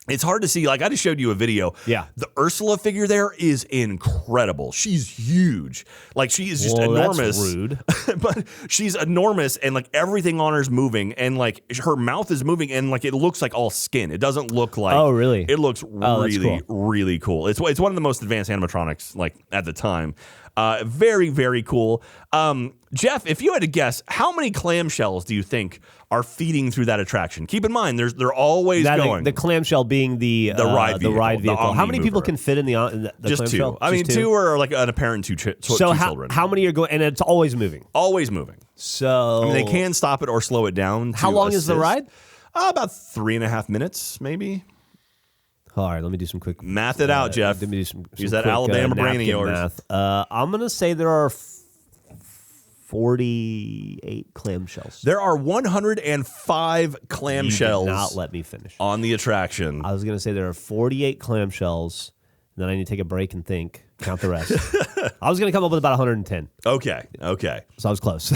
It's hard to see. Like I just showed you a video. Yeah. The Ursula figure there is incredible. She's huge. Like she is just enormous. That's rude. But she's enormous, and like everything on her is moving, and like her mouth is moving, and like it looks like all skin. It doesn't look like. Oh, really? It looks really cool. It's one of the most advanced animatronics like at the time. Very, very cool. Jeff, if you had to guess, how many clamshells do you think are feeding through that attraction? Keep in mind, they're always going. The clamshell being the ride vehicle. How many people can fit in the just clamshell? Two. I mean, two are like an apparent two children. How many are going? And it's always moving. Always moving. So they can stop it or slow it down. How long is the ride? About 3.5 minutes, maybe. All right, let me do some quick math it out, Jeff. Let me do some Use that quick, Alabama brain of yours. Math. I'm gonna say there are 48 clamshells. There are 105 clamshells. You did not let me finish on the attraction. I was gonna say there are 48 clamshells. Then I need to take a break and think. Count the rest. I was gonna come up with about 110. Okay. So I was close.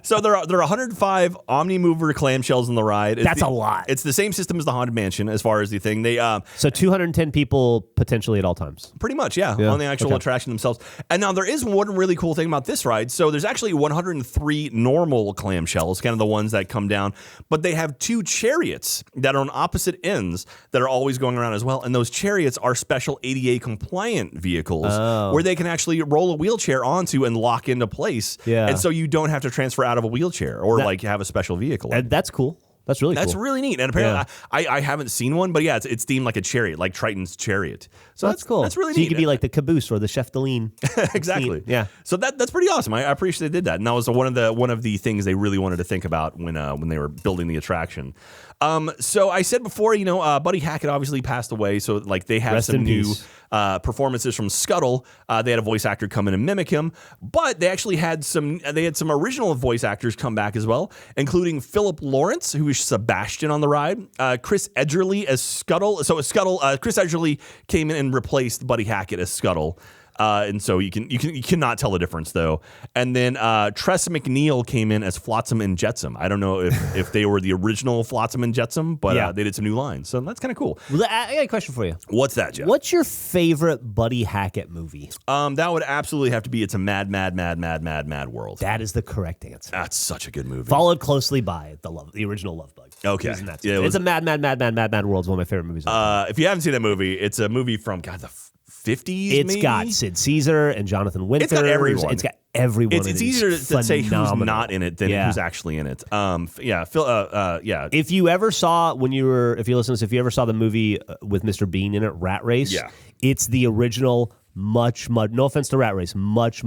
So there are 105 Omni-Mover clamshells in the ride. That's a lot. It's the same system as the Haunted Mansion as far as the thing. They so 210 people potentially at all times. Pretty much, yeah, on the actual attraction themselves. And now there is one really cool thing about this ride. So there's actually 103 normal clamshells, kind of the ones that come down, but they have 2 chariots that are on opposite ends that are always going around as well. And those chariots are special ADA compliant vehicles where they can actually roll a wheelchair onto and lock into place. Yeah. And so you don't have to transfer out of a wheelchair or like have a special vehicle. And that's cool. That's really cool. That's really neat. And apparently, I haven't seen one, but yeah, it's themed like a chariot, like Triton's chariot. So that's cool. That's really neat. So you could be like the caboose or the chef d'Aline. Exactly. Yeah. So that's pretty awesome. I appreciate they did that, and that was one of the things they really wanted to think about when they were building the attraction. So I said before, Buddy Hackett obviously passed away, so like they have some new performances from Scuttle. They had a voice actor come in and mimic him, but they actually had some original voice actors come back as well, including Philip Lawrence, who is Sebastian on the ride, Chris Edgerly as Scuttle. So as Scuttle, Chris Edgerly came in and replaced Buddy Hackett as Scuttle. And so you cannot tell the difference though. And then Tress McNeil came in as Flotsam and Jetsam. I don't know if they were the original Flotsam and Jetsam, but they did some new lines, so that's kind of cool. Well, I got a question for you. What's that, Jeff? What's your favorite Buddy Hackett movie? That would absolutely have to be It's a Mad, Mad, Mad, Mad, Mad, Mad World. That is the correct answer. That's such a good movie. Followed closely by the original Love Bug. Okay, It's a Mad, Mad, Mad, Mad, Mad, Mad World. Is one of my favorite movies. If you haven't seen that movie, it's a movie from the 50s. It's maybe? got Sid Caesar and Jonathan Winters. It's got everyone. It's got everyone. It's easier to say who's not in it than who's actually in it. Phil. If you ever saw if you listen to this, if you ever saw the movie with Mr. Bean in it, Rat Race, it's the original. Much, no offense to Rat Race, much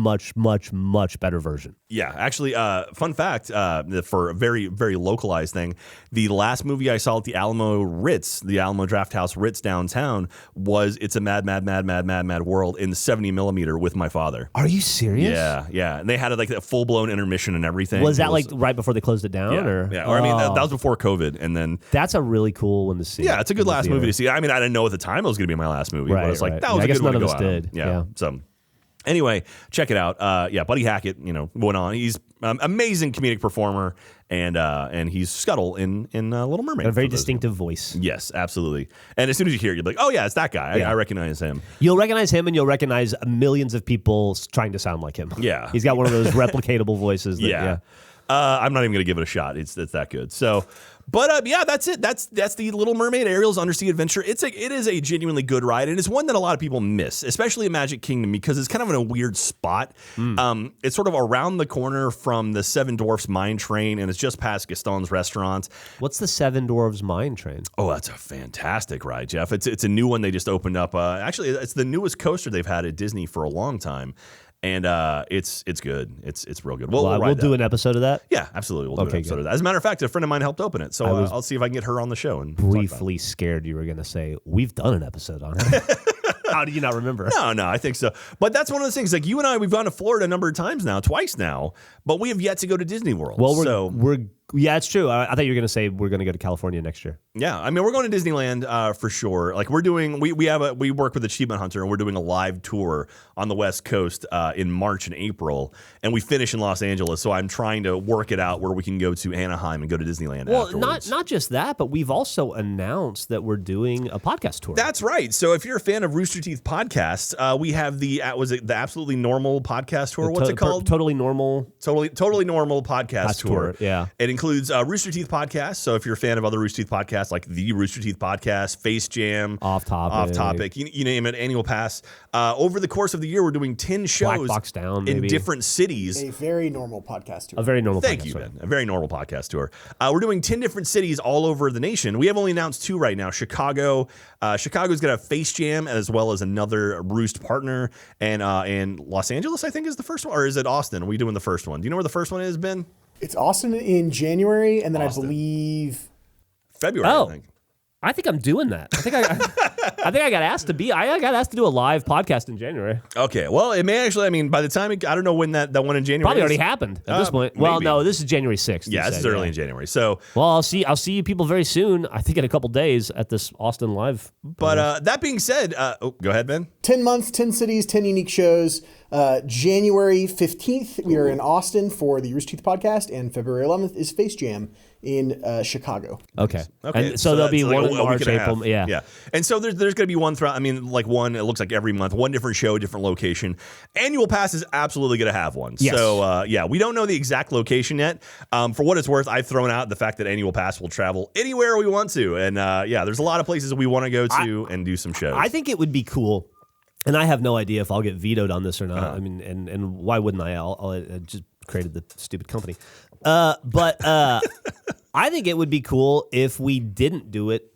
better version. Yeah, actually, fun fact for a very, very localized thing, the last movie I saw at the Alamo Ritz, the Alamo Drafthouse Ritz downtown, was It's a Mad, Mad, Mad, Mad, Mad, Mad World in 70 millimeter with my father. Are you serious? Yeah. And they had like a full blown intermission and everything. Was that like right before they closed it down? Yeah. Or I mean, that was before COVID, and then that's a really cool one to see. Yeah, it's a good last movie to see. I mean, I didn't know at the time it was going to be my last movie, but it's like that was a good one to go out. Yeah. So anyway, check it out. Buddy Hackett, went on. He's amazing comedic performer, and he's Scuttle in Little Mermaid. A very distinctive voice. Yes, absolutely. And as soon as you hear it, you'll be like, oh yeah, it's that guy. I recognize him. You'll recognize him, and you'll recognize millions of people trying to sound like him. Yeah. He's got one of those replicatable voices. I'm not even going to give it a shot. It's that good. So, but that's it. That's the Little Mermaid Ariel's Undersea Adventure. It is a genuinely good ride, and it's one that a lot of people miss, especially in Magic Kingdom, because it's kind of in a weird spot. It's sort of around the corner from the Seven Dwarfs Mine Train, and it's just past Gaston's restaurant. What's the Seven Dwarfs Mine Train? Oh, that's a fantastic ride, Jeff. It's a new one they just opened up. Actually, it's the newest coaster they've had at Disney for a long time. And it's good. It's real good. We'll do an episode of that. Yeah, absolutely. We'll do an episode of that. As a matter of fact, a friend of mine helped open it, so I'll see if I can get her on the show. And briefly scared you were going to say we've done an episode on it. How do you not remember? No, I think so. But that's one of those things. Like you and I, we've gone to Florida a number of times now, twice now, but we have yet to go to Disney World. Well, we're yeah, it's true. I thought you were going to say we're going to go to California next year. Yeah, I mean, we're going to Disneyland for sure. Like we're doing, we work with Achievement Hunter, and we're doing a live tour on the West Coast in March and April, and we finish in Los Angeles. So I'm trying to work it out where we can go to Anaheim and go to Disneyland. Well, afterwards. not just that, but we've also announced that we're doing a podcast tour. That's right. So if you're a fan of Rooster Teeth podcasts, we have the Absolutely Normal podcast tour. What's it called? Totally Normal. Totally Normal podcast tour. Yeah. It includes Rooster Teeth podcasts. So if you're a fan of other Rooster Teeth podcasts, like the Rooster Teeth podcast, Face Jam, Off Topic, you name it, Annual Pass. Over the course of the year, we're doing 10 shows Black Box Down, in different cities. A very normal podcast tour. A very normal. Thank you, Ben. A very normal podcast tour. We're doing 10 different cities all over the nation. We have only announced 2 right now. Chicago. Chicago's going to have Face Jam as well as another Roost partner, and Los Angeles, I think, is the first one, or is it Austin? Are we doing the first one? Do you know where the first one is, Ben? It's Austin in January, and then Austin. I believe February. I think. I think I'm doing that. I think I got asked to be. I got asked to do a live podcast in January. Okay. Well, it may actually. I mean, by the time I don't know when that one in January probably already happened at this point. Well, maybe. no, this is January 6th. Yeah, this is early in January. So, well, I'll see you people very soon. I think in a couple days at this Austin live. But that being said, go ahead, Ben. 10 months, 10 cities, 10 unique shows. January 15th, we are in Austin for the Rooster Teeth podcast, and February 11th is Face Jam in Chicago. Okay. And so there'll be one in March, April. Yeah. And so there's going to be one throughout. I mean, like one, it looks like every month, one different show, different location. Annual Pass is absolutely going to have one. Yes. So, we don't know the exact location yet. For what it's worth, I've thrown out the fact that Annual Pass will travel anywhere we want to. And, there's a lot of places we want to go to and do some shows. I think it would be cool. And I have no idea if I'll get vetoed on this or not. I mean, and why wouldn't I? I just created the stupid company. But I think it would be cool if we didn't do it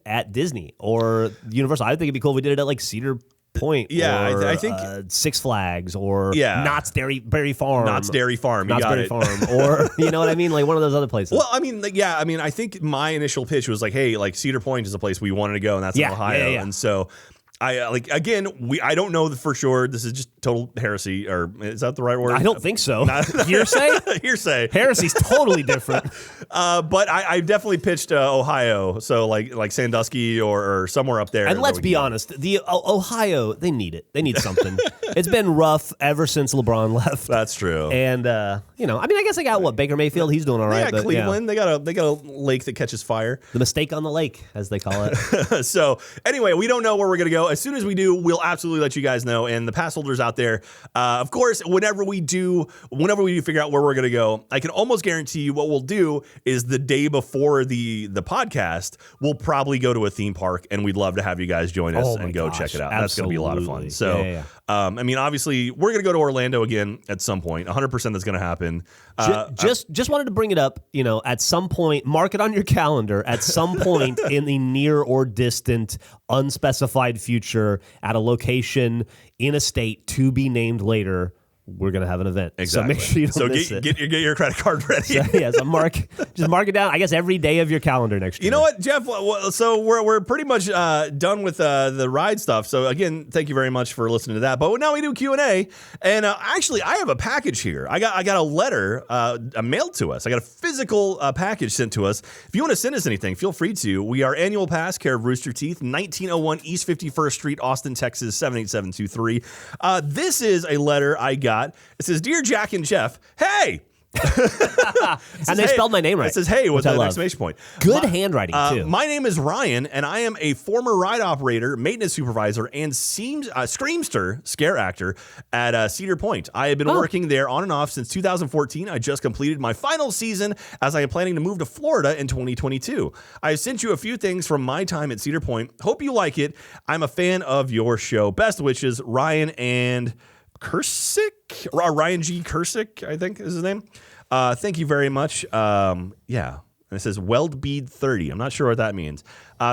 at Disney or Universal. I think it'd be cool if we did it at like Cedar Point. Yeah, or, I think Six Flags or Knott's Dairy Farm. Knott's Dairy Farm. Knott's Dairy Farm. Or, you know what I mean? Like one of those other places. Well, I mean, I think my initial pitch was like, hey, like Cedar Point is a place we wanted to go, and that's in Ohio. Yeah. And so I don't know for sure. This is just total heresy, or is that the right word? I don't think so. Hearsay? Heresy's totally different. But I definitely pitched Ohio, so like Sandusky or somewhere up there. And let's be honest, the Ohio, they need it. They need something. It's been rough ever since LeBron left. That's true. And I guess they got Baker Mayfield. He's doing all right. Yeah, Cleveland. Yeah. They got a lake that catches fire. The mistake on the lake, as they call it. So anyway, we don't know where we're gonna go. As soon as we do, we'll absolutely let you guys know. And the pass holders out there, of course, whenever we do figure out where we're going to go, I can almost guarantee you what we'll do is the day before the podcast, we'll probably go to a theme park, and we'd love to have you guys join us and go check it out. Absolutely. That's going to be a lot of fun. So, obviously, we're going to go to Orlando again at some point. 100% that's going to happen. Just wanted to bring it up, at some point, mark it on your calendar, at some point in the near or distant, unspecified future, at a location in a state to be named later, we're going to have an event. Exactly. So make sure you don't miss it. Get your credit card ready. So mark it down, I guess, every day of your calendar next year. You know what, Jeff? So we're pretty much done with the ride stuff. So again, thank you very much for listening to that. But now we do Q&A. And actually, I have a package here. I got a letter mailed to us. I got a physical package sent to us. If you want to send us anything, feel free to. We are Annual Pass, care of Rooster Teeth, 1901 East 51st Street, Austin, Texas, 78723. This is a letter I got. It says, "Dear Jack and Jeff, hey." And they spelled my name right. It says, "Hey," with an exclamation point. Good handwriting, too. My name is Ryan, and I am a former ride operator, maintenance supervisor, and screamster, scare actor at Cedar Point. I have been working there on and off since 2014. I just completed my final season as I am planning to move to Florida in 2022. I have sent you a few things from my time at Cedar Point. Hope you like it. I'm a fan of your show. Best wishes, Ryan and Ryan G. Kursick, I think is his name. Thank you very much. And it says Weldbead 30. I'm not sure what that means.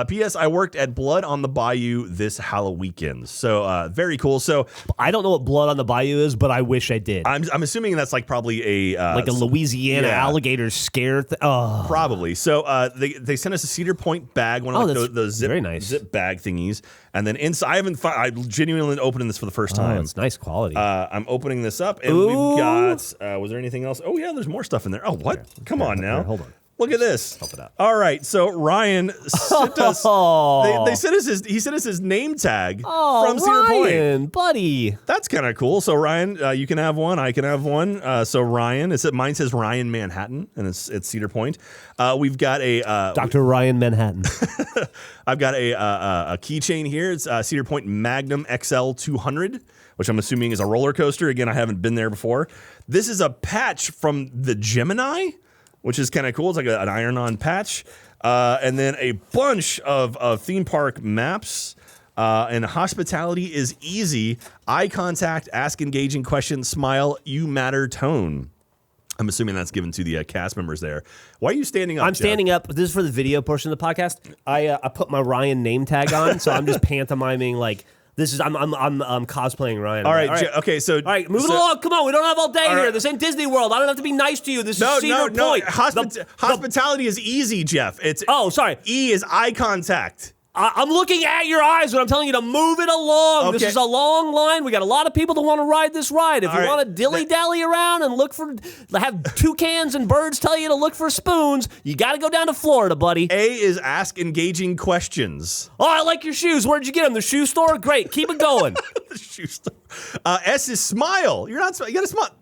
P.S. I worked at Blood on the Bayou this Halloween. So very cool. So I don't know what Blood on the Bayou is, but I wish I did. I'm assuming that's like probably a Louisiana alligator scare. Probably. So they sent us a Cedar Point bag, one of those zip bag thingies, and then inside I'm genuinely opening this for the first time. It's nice quality. I'm opening this up, and we've got. Was there anything else? Oh yeah, there's more stuff in there. Oh what? Come on now. Hold on. Look at this. Help it out. All right, so Ryan sent us. They sent us he sent us his name tag from Cedar Point, buddy. That's kind of cool. So Ryan, you can have one. I can have one. So Ryan, mine says Ryan Manhattan, and it's Cedar Point. We've got a Dr. Ryan Manhattan. I've got a keychain here. It's Cedar Point Magnum XL 200, which I'm assuming is a roller coaster. Again, I haven't been there before. This is a patch from the Gemini, which is kind of cool. It's like an iron-on patch. And then a bunch of theme park maps. And hospitality is easy. Eye contact, ask engaging questions, smile, you matter tone. I'm assuming that's given to the cast members there. Why are you standing up, I'm Jeff? standing up. This is for the video portion of the podcast. I put my Ryan name tag on, so I'm just pantomiming like This is I'm cosplaying Ryan. All right. Okay. So all right, moving along. Come on, we don't have all day here. This ain't Disney World. I don't have to be nice to you. This is Cedar Point. Hospitality is easy, Jeff. Sorry. E is eye contact. I'm looking at your eyes when I'm telling you to move it along. Okay. This is a long line. We got a lot of people that want to ride this ride. If you want to dilly-dally around and have toucans and birds tell you to look for spoons, you got to go down to Florida, buddy. A is ask engaging questions. Oh, I like your shoes. Where'd you get them? The shoe store? Great. Keep it going. The shoe store. S is smile. You got to smile.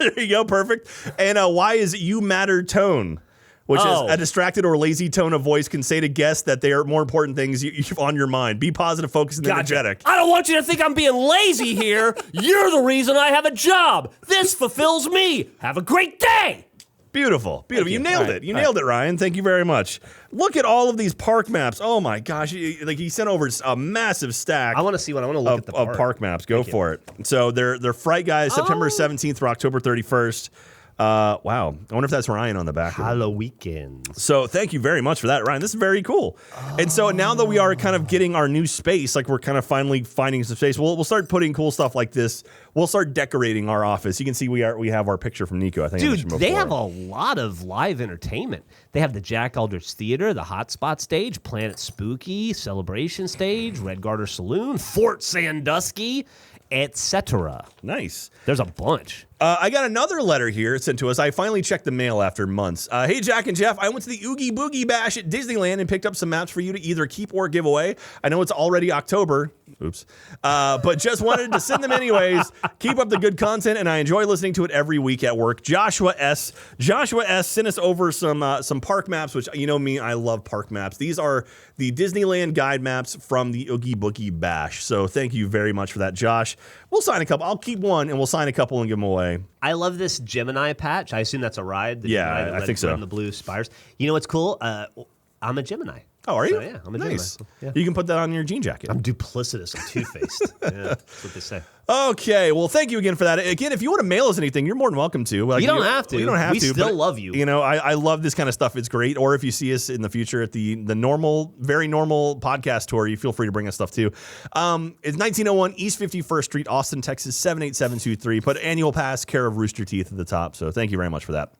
There you go. Perfect. And Y is you matter tone. Which is a distracted or lazy tone of voice can say to guests that they are more important things you've on your mind. Be positive, focused, and energetic. I don't want you to think I'm being lazy here. You're the reason I have a job. This fulfills me. Have a great day. Beautiful. You nailed it. You nailed it, Ryan. Thank you very much. Look at all of these park maps. Oh my gosh. He sent over a massive stack. I want to see one. I want to look at the park maps. Go for it. So they're Fright Guys, September 17th through October 31st. Wow. I wonder if that's Ryan on the back. Halloween. So thank you very much for that, Ryan. This is very cool. And so now that we are kind of getting our new space, like we're kind of finally finding some space, we'll start putting cool stuff like this. We'll start decorating our office. You can see we have our picture from Nico. I think. Dude, they have a lot of live entertainment. They have the Jack Aldrich Theater, the Hotspot Stage, Planet Spooky, Celebration Stage, Red Garter Saloon, Fort Sandusky, etc. Nice. There's a bunch. I got another letter here sent to us. I finally checked the mail after months. Hey, Jack and Jeff, I went to the Oogie Boogie Bash at Disneyland and picked up some maps for you to either keep or give away. I know it's already October. Oops. But just wanted to send them anyways. Keep up the good content, and I enjoy listening to it every week at work. Joshua S. sent us over some park maps, which, you know me, I love park maps. These are the Disneyland guide maps from the Oogie Boogie Bash. So thank you very much for that, Josh. We'll sign a couple. I'll keep one, and we'll sign a couple and give them away. I love this Gemini patch. I assume that's a ride. The yeah, Gemini I think so. And the blue spires. You know what's cool? I'm a Gemini. Oh, are you? So, yeah, I'm a nice. Gemini. Yeah. You can put that on your jean jacket. I'm duplicitous. I'm two-faced. Yeah, that's what they say. Okay, well, thank you again for that. Again, if you want to mail us anything, you're more than welcome to. Like, you don't have to. You don't have we to. We still love you. You know, I love this kind of stuff. It's great. Or if you see us in the future at the normal, very normal podcast tour, you feel free to bring us stuff too. It's 1901 East 51st Street, Austin, Texas, 78723. Put annual pass, care of Rooster Teeth at the top. So thank you very much for that.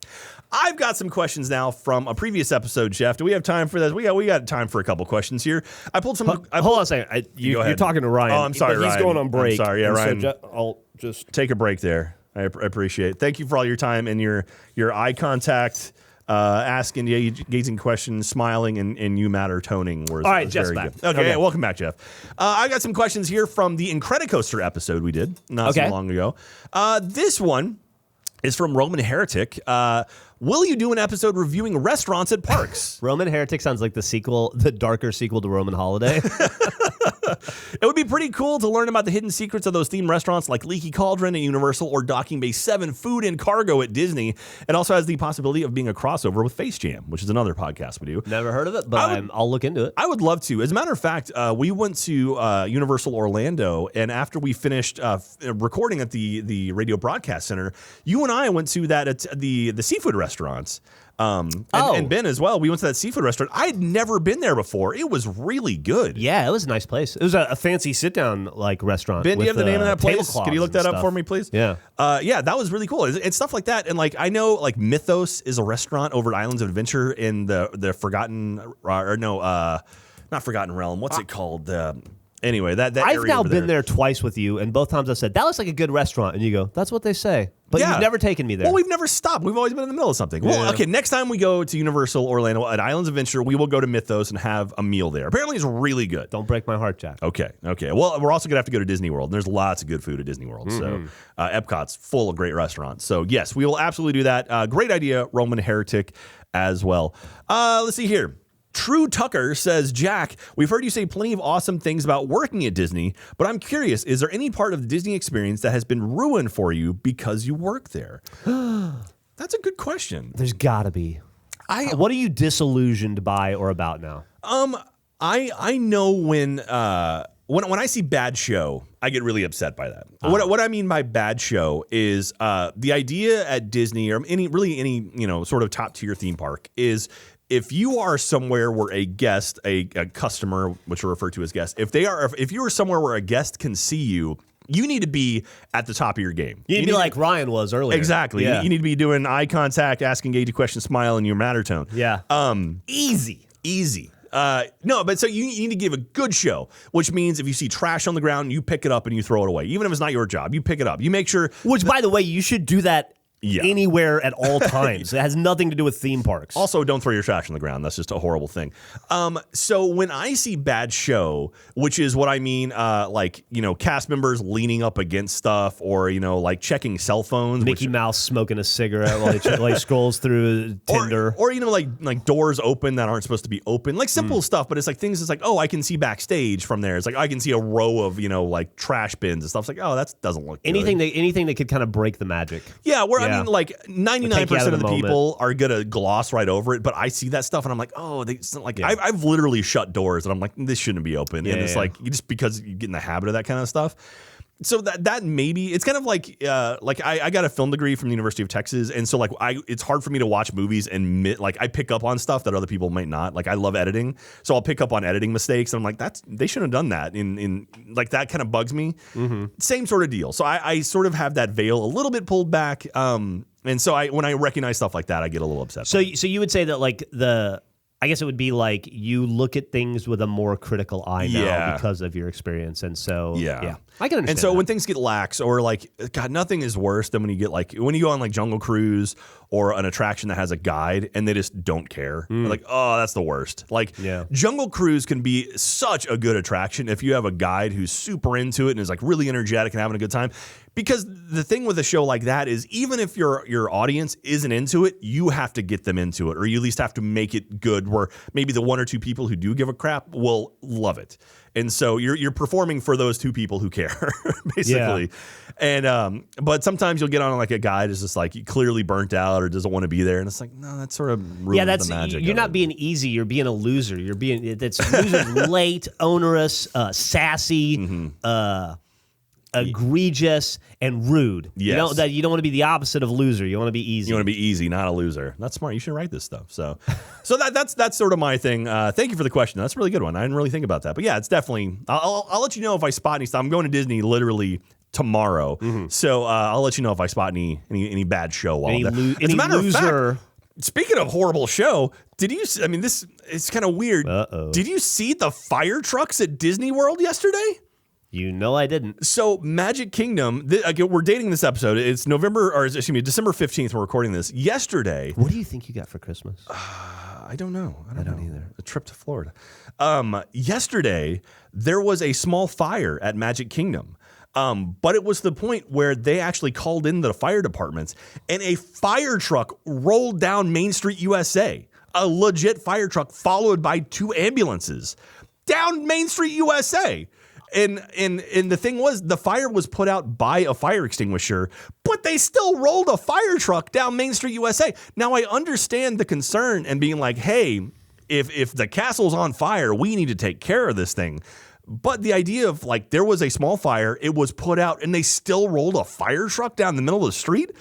I've got some questions now from a previous episode, Jeff. Do we have time for this? We got time for a couple questions here. I pulled some. Hold on a second. You're talking to Ryan. Oh, I'm sorry, Ryan. He's going on break. I'm sorry, yeah, Ryan. So I'll just take a break there. I appreciate it. Thank you for all your time and your eye contact, asking, engaging questions, smiling, and you matter toning. All right, Jeff's back. Good. Okay, welcome back, Jeff. I got some questions here from the Incredicoaster episode we did not so long ago. This one is from Roman Heretic. Will you do an episode reviewing restaurants at parks? Roman Heretic sounds like the sequel, the darker sequel to Roman Holiday. It would be pretty cool to learn about the hidden secrets of those themed restaurants like Leaky Cauldron at Universal or Docking Bay 7 Food and Cargo at Disney. It also has the possibility of being a crossover with Face Jam, which is another podcast we do. Never heard of it, but I'll look into it. I would love to. As a matter of fact, we went to Universal Orlando, and after we finished recording at the Radio Broadcast Center, you and I went to that at the seafood restaurants. And Ben as well. We went to that seafood restaurant. I had never been there before. It was really good. Yeah, it was a nice place. It was a fancy sit-down like restaurant. Ben, do you have the name of that place? Can you look that up for me, please? Yeah. Yeah, that was really cool. It's stuff like that. And like I know like Mythos is a restaurant over at Islands of Adventure in the Forgotten not Forgotten Realm. What's it called? Anyway, that I've area now over been there twice with you, and both times I said that looks like a good restaurant, and you go, "That's what they say." But you've never taken me there. Well, we've never stopped. We've always been in the middle of something. Well, okay, next time we go to Universal Orlando at Islands of Adventure, we will go to Mythos and have a meal there. Apparently, it's really good. Don't break my heart, Jack. Okay. Well, we're also gonna have to go to Disney World. And there's lots of good food at Disney World. So Epcot's full of great restaurants. So yes, we will absolutely do that. Great idea, Roman Heretic, as well. Let's see here. True Tucker says, Jack, we've heard you say plenty of awesome things about working at Disney, but I'm curious, is there any part of the Disney experience that has been ruined for you because you work there? That's a good question. There's gotta be. What are you disillusioned by or about now? I know when I see bad show, I get really upset by that. What I mean by bad show is the idea at Disney or any sort of top tier theme park is if you are somewhere where a guest, a customer, which are referred to as guests, if you are somewhere where a guest can see you, you need to be at the top of your game. You need to be like Ryan was earlier. Exactly. Yeah. You need to be doing eye contact, asking engaging questions, smile, and your matter tone. Yeah. Easy. No, but so you need to give a good show, which means if you see trash on the ground, you pick it up and you throw it away. Even if it's not your job, you pick it up. You make sure. Which, by the way, you should do that anywhere at all times. It has nothing to do with theme parks. Also, don't throw your trash on the ground. That's just a horrible thing. So when I see bad show, which is what I mean, like, cast members leaning up against stuff or, like checking cell phones. Mickey Mouse smoking a cigarette while he scrolls through Tinder. Or like doors open that aren't supposed to be open. Like simple stuff, but it's like things that's like, oh, I can see backstage from there. It's like I can see a row of, like trash bins and stuff. It's like, oh, that doesn't look good. Anything that could kind of break the magic. I mean, like 99% of the people are gonna gloss right over it, but I see that stuff and I'm like, oh, I've literally shut doors and I'm like, this shouldn't be open, and it's like just because you get in the habit of that kind of stuff. So that maybe it's kind of like I got a film degree from the University of Texas, and so it's hard for me to watch movies and I pick up on stuff that other people might not. Like I love editing, so I'll pick up on editing mistakes, and I'm like, they shouldn't have done that. In like that kind of bugs me. Mm-hmm. Same sort of deal. So I sort of have that veil a little bit pulled back, and so when I recognize stuff like that, I get a little upset. So you would say that I guess it would be like you look at things with a more critical eye now because of your experience. And so, yeah. I can understand. And so when things get lax or God, nothing is worse than when you get when you go on Jungle Cruise or an attraction that has a guide and they just don't care. They're like, oh, that's the worst. Jungle Cruise can be such a good attraction if you have a guide who's super into it and is really energetic and having a good time. Because the thing with a show like that is even if your audience isn't into it, you have to get them into it, or you at least have to make it good where maybe the one or two people who do give a crap will love it. And so you're performing for those two people who care, basically. Yeah. And but sometimes you'll get on a guide is just clearly burnt out or doesn't want to be there, and it's no, that's sort of ruins the magic. You're not being easy. You're being a loser. Loser's late, onerous, sassy. Egregious and rude. Yes. You don't want to be the opposite of loser. You want to be easy. You want to be easy, not a loser. That's smart. You should write this stuff. So that's sort of my thing. Thank you for the question. That's a really good one. I didn't really think about that, but yeah, it's definitely. I'll let you know if I spot any stuff. I'm going to Disney literally tomorrow, so I'll let you know if I spot any bad show while I'm there. As a matter of fact, speaking of horrible show, did you? I mean, this is kind of weird. Did you see the fire trucks at Disney World yesterday? I didn't. So Magic Kingdom, we're dating this episode. It's December 15th. We're recording this. Yesterday. What do you think you got for Christmas? I don't know. I don't know either. A trip to Florida. Yesterday, there was a small fire at Magic Kingdom. But it was the point where they actually called in the fire departments, and a fire truck rolled down Main Street, USA. A legit fire truck followed by two ambulances down Main Street, USA. And the thing was, the fire was put out by a fire extinguisher, but they still rolled a fire truck down Main Street, USA. Now, I understand the concern and being like, hey, if the castle's on fire, we need to take care of this thing. But the idea of there was a small fire, it was put out, and they still rolled a fire truck down the middle of the street.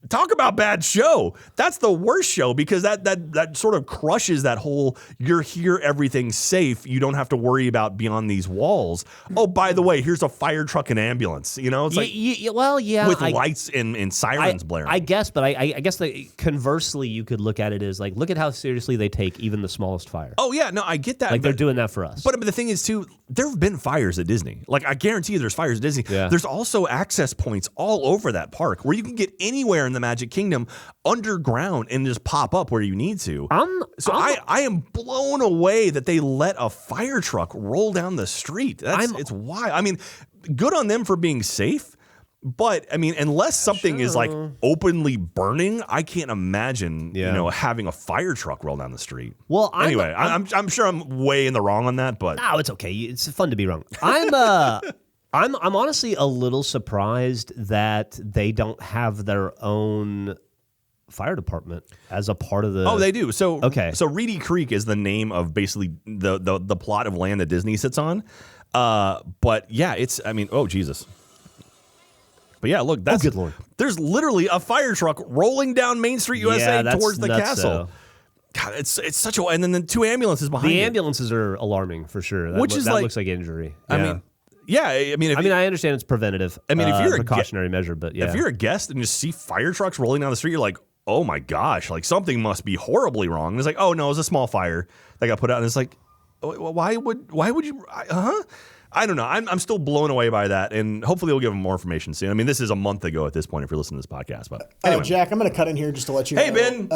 Talk about bad show. That's the worst show because that sort of crushes that whole you're here, everything's safe. You don't have to worry about beyond these walls. Oh, by the way, here's a fire truck and ambulance. It's with lights and sirens blaring. I guess, but I guess conversely, you could look at it as look at how seriously they take even the smallest fire. Oh yeah, no, I get that. They're doing that for us. But the thing is too, there have been fires at Disney. I guarantee you there's fires at Disney. Yeah. There's also access points all over that park where you can get anywhere in the Magic Kingdom underground and just pop up where you need to. I am blown away that they let a fire truck roll down the street. It's wild. I mean, good on them for being safe. But I mean, unless something is openly burning, I can't imagine having a fire truck roll down the street. Well, I'm sure I'm way in the wrong on that, but no, it's okay. It's fun to be wrong. I'm honestly a little surprised that they don't have their own fire department as a part of the. Oh, they do. So Reedy Creek is the name of basically the plot of land that Disney sits on. But yeah, oh Jesus. But yeah, look, that's good Lord. There's literally a fire truck rolling down Main Street, USA towards the castle. God, it's such a, and then the 2 ambulances behind The it. ambulances are alarming for sure. That looks like injury. Yeah. I mean, I understand it's preventative. I mean, if you're a precautionary measure, but yeah, if you're a guest and you see fire trucks rolling down the street, you're like, oh my gosh, like something must be horribly wrong. And it's like, oh no, it was a small fire that got put out. And it's like, why would you? I don't know. I'm still blown away by that, and hopefully we'll give them more information soon. I mean, this is a month ago at this point if you're listening to this podcast. But anyway. Jack, I'm going to cut in here just to let you know. Hey, Ben.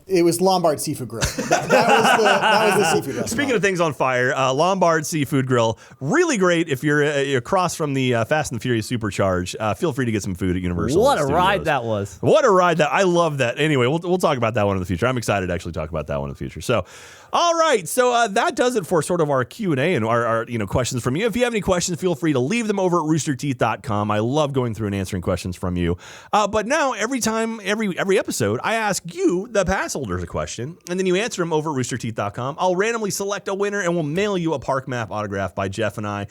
It was Lombard Seafood Grill. That was the seafood restaurant. Speaking of things on fire, Lombard Seafood Grill, really great if you're across from the Fast and the Furious Supercharge. Feel free to get some food at Universal What a Studios. ride that was. What a ride that. I love that. Anyway, we'll talk about that one in the future. I'm excited to actually talk about that one in the future. So, all right. So that does it for sort of our Q&A and our questions from you. If you have any questions, feel free to leave them over at roosterteeth.com. I love going through and answering questions from you. But now every episode, I ask you, the pass holders, a question, and then you answer them over at roosterteeth.com. I'll randomly select a winner and we'll mail you a park map autographed by Jeff and I.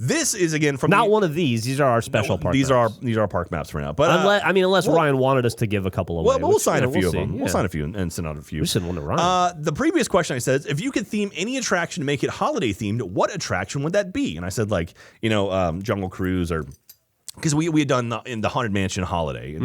This is again from one of these. These are our special park maps. These are our park maps for now. But unless Ryan wanted us to give a couple away. We'll sign a few of them. Yeah. We'll sign a few and send out a few. We send one to Ryan. The previous question I said, if you could theme any attraction to make it holiday themed, what attraction would that be? And I said Jungle Cruise or. Because we had done in the Haunted Mansion Holiday.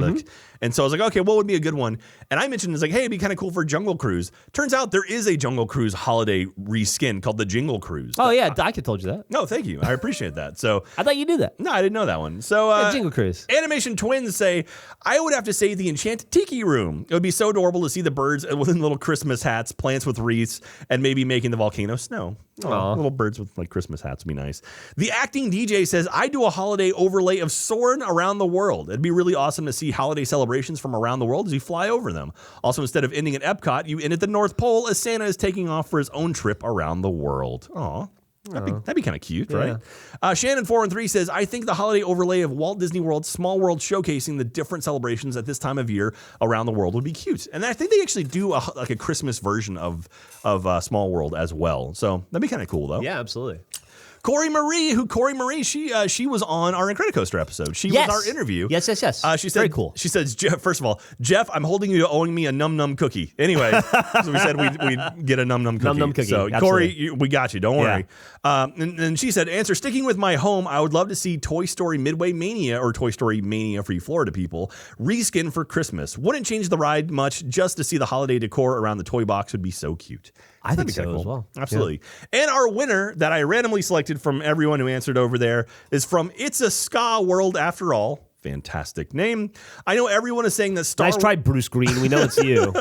And so I was like, okay, what would be a good one? And I mentioned, it's like, hey, it'd be kind of cool for Jungle Cruise. Turns out there is a Jungle Cruise holiday reskin called the Jingle Cruise. Oh, yeah, I could told you that. No, thank you. I appreciate that. So I thought you knew that. No, I didn't know that one. So Jingle Cruise. Animation Twins say, I would have to say the Enchanted Tiki Room. It would be so adorable to see the birds with little Christmas hats, plants with wreaths, and maybe making the volcano snow. Little birds with like Christmas hats would be nice. The Acting DJ says, I do a holiday overlay of Soarin' around the world. It'd be really awesome to see holiday celebrations from around the world as you fly over them. Also, instead of ending at Epcot, you end at the North Pole as Santa is taking off for his own trip around the world. Aw. That'd be kind of cute, right? Shannon 413 says, I think the holiday overlay of Walt Disney World's Small World showcasing the different celebrations at this time of year around the world would be cute. And I think they actually do a Christmas version of Small World as well. So that'd be kind of cool, though. Yeah, absolutely. Corey Marie, she was on our Incredicoaster episode. She was our interview. Yes. She said, very cool. She says, first of all, Jeff, I'm holding you to owing me a Num Num cookie. Anyway, so we said we'd get a Num Num cookie. Num Num cookie. So absolutely. Corey, we got you. Don't worry. And she said, answer, sticking with my home, I would love to see Toy Story Midway Mania or Toy Story Mania for you Florida people reskin for Christmas. Wouldn't change the ride much. Just to see the holiday decor around the toy box would be so cute. I think so as well. Absolutely. Yeah. And our winner that I randomly selected from everyone who answered over there is from It's a Ska World After All. Fantastic name. I know everyone is saying that Nice try, Bruce Green. We know it's you.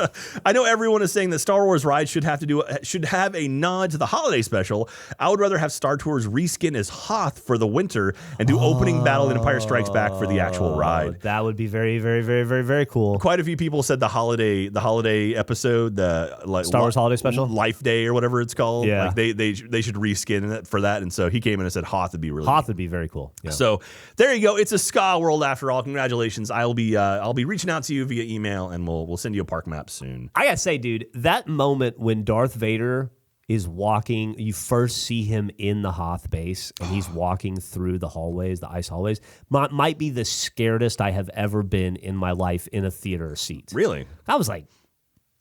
I know everyone is saying that Star Wars rides should have a nod to the holiday special. I would rather have Star Tours reskin as Hoth for the winter and do opening battle in Empire Strikes Back for the actual ride. That would be very, very, very, very, very cool. Quite a few people said the holiday episode, the Star Wars holiday special, Life Day or whatever it's called. Yeah, like they should reskin it for that. And so he came in and said Hoth would be really Hoth would be very cool. Yeah. So there you go. It's a Ska World After All. Congratulations. I'll be reaching out to you via email and we'll send you a park map soon. I gotta say, dude, that moment when Darth Vader is walking, you first see him in the Hoth base and he's walking through the hallways, the ice hallways, might be the scaredest I have ever been in my life in a theater seat. Really? I was like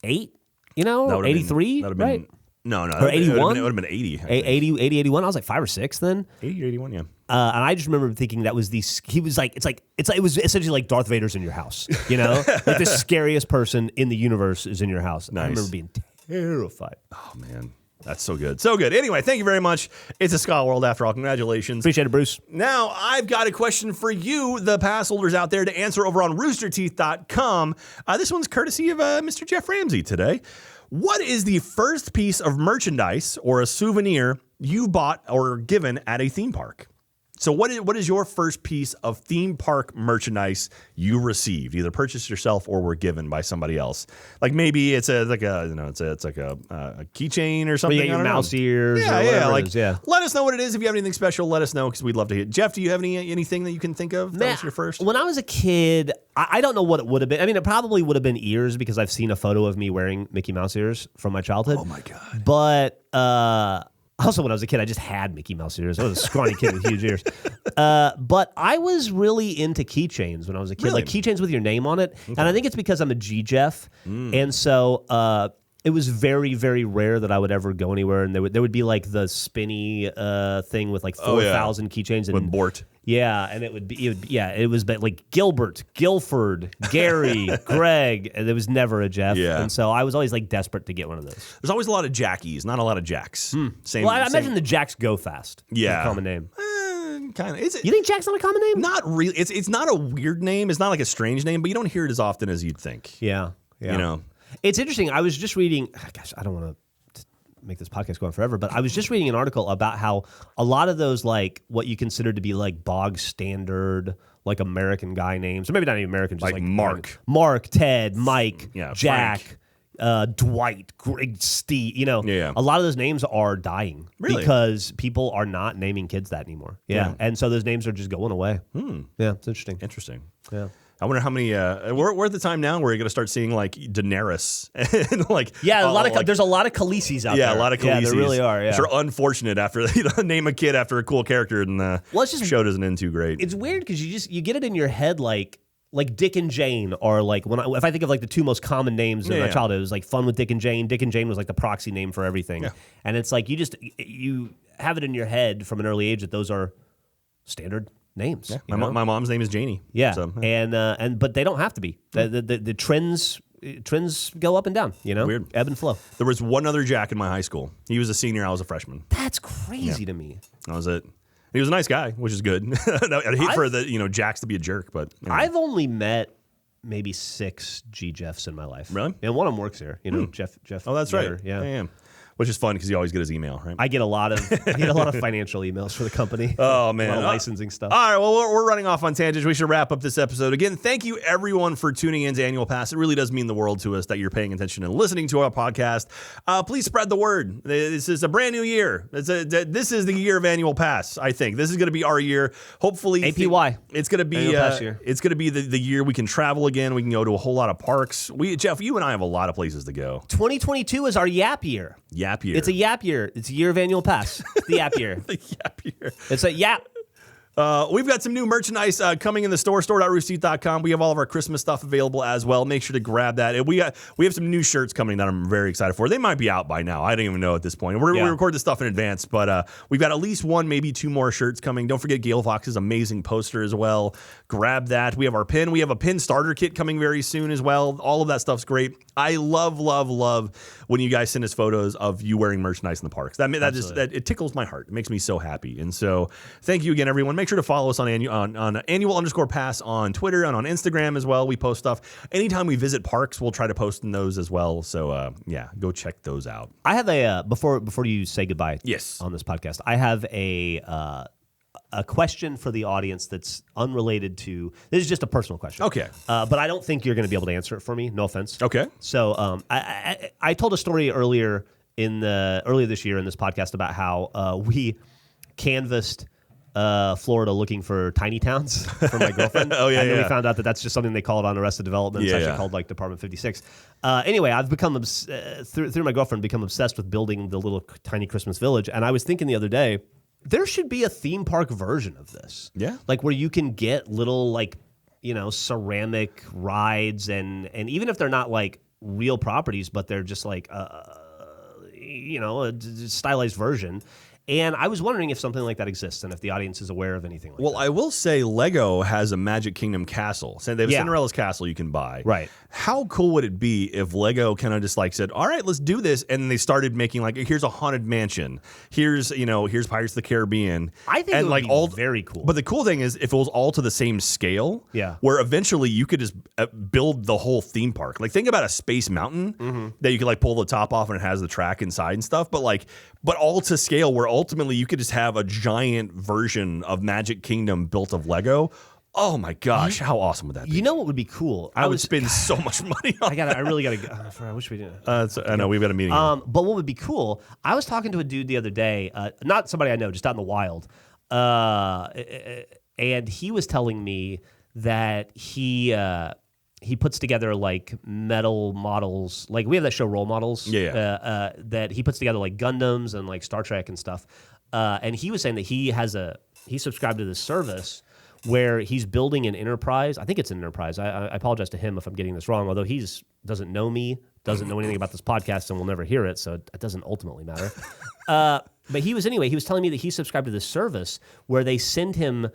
8, 83, right? No. Or 81? It would have been 80. 80, 81. I was like 5 or 6 then. 80 or 81, yeah. And I just remember thinking it was essentially like Darth Vader's in your house, like the scariest person in the universe is in your house. Nice. I remember being terrified. Oh man, that's so good. So good. Anyway, thank you very much. It's a Ska World After All. Congratulations. Appreciate it, Bruce. Now, I've got a question for you, the pass holders out there, to answer over on roosterteeth.com. This one's courtesy of Mr. Geoff Ramsey today. What is the first piece of merchandise or a souvenir you bought or given at a theme park? So what is your first piece of theme park merchandise you received, either purchased yourself or were given by somebody else? Like maybe it's like a keychain or something. Well, your mouse ears. Yeah. Let us know what it is. If you have anything special, let us know because we'd love to hear. Jeff, do you have anything that you can think of? That was your first. When I was a kid, I don't know what it would have been. I mean, it probably would have been ears because I've seen a photo of me wearing Mickey Mouse ears from my childhood. Oh my God. But also, when I was a kid, I just had Mickey Mouse ears. I was a scrawny kid with huge ears. But I was really into keychains when I was a kid, like keychains with your name on it. Okay. And I think it's because I'm a G-Jeff. And so It was very, very rare that I would ever go anywhere, and there would be like the spinny thing with like 4,000 keychains and with Bort. Yeah, and it was like Gilbert, Guilford, Gary, Greg, and there was never a Jeff. Yeah. And so I was always like desperate to get one of those. There's always a lot of Jackies, not a lot of Jacks. Same. Well, I imagine the Jacks go fast. Yeah. Is a common name. Kind of. Is it? You think Jack's not a common name? Not really. It's not a weird name. It's not like a strange name, but you don't hear it as often as you'd think. Yeah. You know. It's interesting. I was just reading. Gosh, I don't want to make this podcast go on forever, but I was just reading an article about how a lot of those, like what you consider to be like bog standard, like American guy names, or maybe not even American, just like Mark, Ted, Mike, Jack, Dwight, Greg, Steve. You know, a lot of those names are dying because people are not naming kids that anymore. Yeah, and so those names are just going away. Yeah, it's interesting. Yeah. I wonder how many. We're at the time now where you're going to start seeing like Daenerys and like there's a lot of Khaleesi's out there. Yeah, a lot of Khaleesi's. Yeah, there really are. Yeah, which are unfortunate after name a kid after a cool character and the show doesn't end too great. It's weird because you get it in your head like Dick and Jane are like if I think of like the two most common names in my childhood, it was like Fun with Dick and Jane. Dick and Jane was like the proxy name for everything, and it's like you have it in your head from an early age that those are standard names. Yeah. My mom's name is Janie. Yeah, so, but they don't have to be. The trends go up and down. You know, weird ebb and flow. There was one other Jack in my high school. He was a senior. I was a freshman. That's crazy to me. That was it. He was a nice guy, which is good. I'd hate for the Jacks to be a jerk, but I've only met maybe 6 G Jeffs in my life. Really? And one of them works here. You know, Jeff. Oh, that's Getter. right. Yeah. Which is fun because you always get his email, right? I get a lot of financial emails for the company. Oh, man. A lot of licensing stuff. All right, well, we're running off on tangents. We should wrap up this episode. Again, thank you, everyone, for tuning in to Annual Pass. It really does mean the world to us that you're paying attention and listening to our podcast. Please spread the word. This is a brand new year. This is the year of Annual Pass, I think. This is going to be our year. Hopefully, APY. It's going to be it's going to be the year we can travel again. We can go to a whole lot of parks. Jeff, you and I have a lot of places to go. 2022 is our Yap year. Yap year. It's a Yap year. It's a year of Annual Pass. It's the Yap year. The Yap year. It's a Yap. We've got some new merchandise coming in the store.roosterteeth.com. We have all of our Christmas stuff available as well. Make sure to grab that. And we have some new shirts coming that I'm very excited for. They might be out by now. I don't even know at this point. We record this stuff in advance, but we've got at least 1, maybe 2 more shirts coming. Don't forget Gail Fox's amazing poster as well. Grab that. We have our pin. We have a pin starter kit coming very soon as well. All of that stuff's great. I love when you guys send us photos of you wearing merchandise in the parks. That it tickles my heart. It makes me so happy. And so thank you again, everyone. Make sure to follow us on annual_pass on Twitter and on Instagram as well. We post stuff. Anytime we visit parks, we'll try to post in those as well. So go check those out. I have a before you say goodbye. Yes. On this podcast, I have a question for the audience that's unrelated to. This is just a personal question. Okay. But I don't think you're going to be able to answer it for me. No offense. Okay. So I told a story earlier this year in this podcast about how we canvassed Florida looking for tiny towns for my girlfriend. And then we found out that that's just something they call it on Arrested Development. It's actually called like Department 56. Anyway, I've become through my girlfriend become obsessed with building the little tiny Christmas village. And I was thinking the other day, there should be a theme park version of this. Yeah. Like where you can get little like, ceramic rides and even if they're not like real properties, but they're just like a stylized version. And I was wondering if something like that exists and if the audience is aware of anything like that. Well, I will say Lego has a Magic Kingdom castle. So they have Cinderella's castle you can buy. Right. How cool would it be if Lego kind of just like said, all right, let's do this. And they started making like, here's a haunted mansion. Here's Pirates of the Caribbean. I think it would be very cool. But the cool thing is if it was all to the same scale, where eventually you could just build the whole theme park. Like think about a Space Mountain that you could like pull the top off and it has the track inside and stuff. But all to scale where ultimately you could just have a giant version of Magic Kingdom built of Lego. Oh my gosh, how awesome would that be? You know what would be cool? I would spend so much money on I really got to I wish we didn't. I know, we've got a meeting. But what would be cool, I was talking to a dude the other day, not somebody I know, just out in the wild. And he was telling me that he puts together like metal models, like we have that show Role Models. That he puts together like Gundams and like Star Trek and stuff. And he was saying that he subscribed to this service where he's building an enterprise. I think it's an enterprise. I apologize to him if I'm getting this wrong, although doesn't know me, doesn't know anything about this podcast, and will never hear it, so it doesn't ultimately matter. But he was telling me that he subscribed to this service where they send him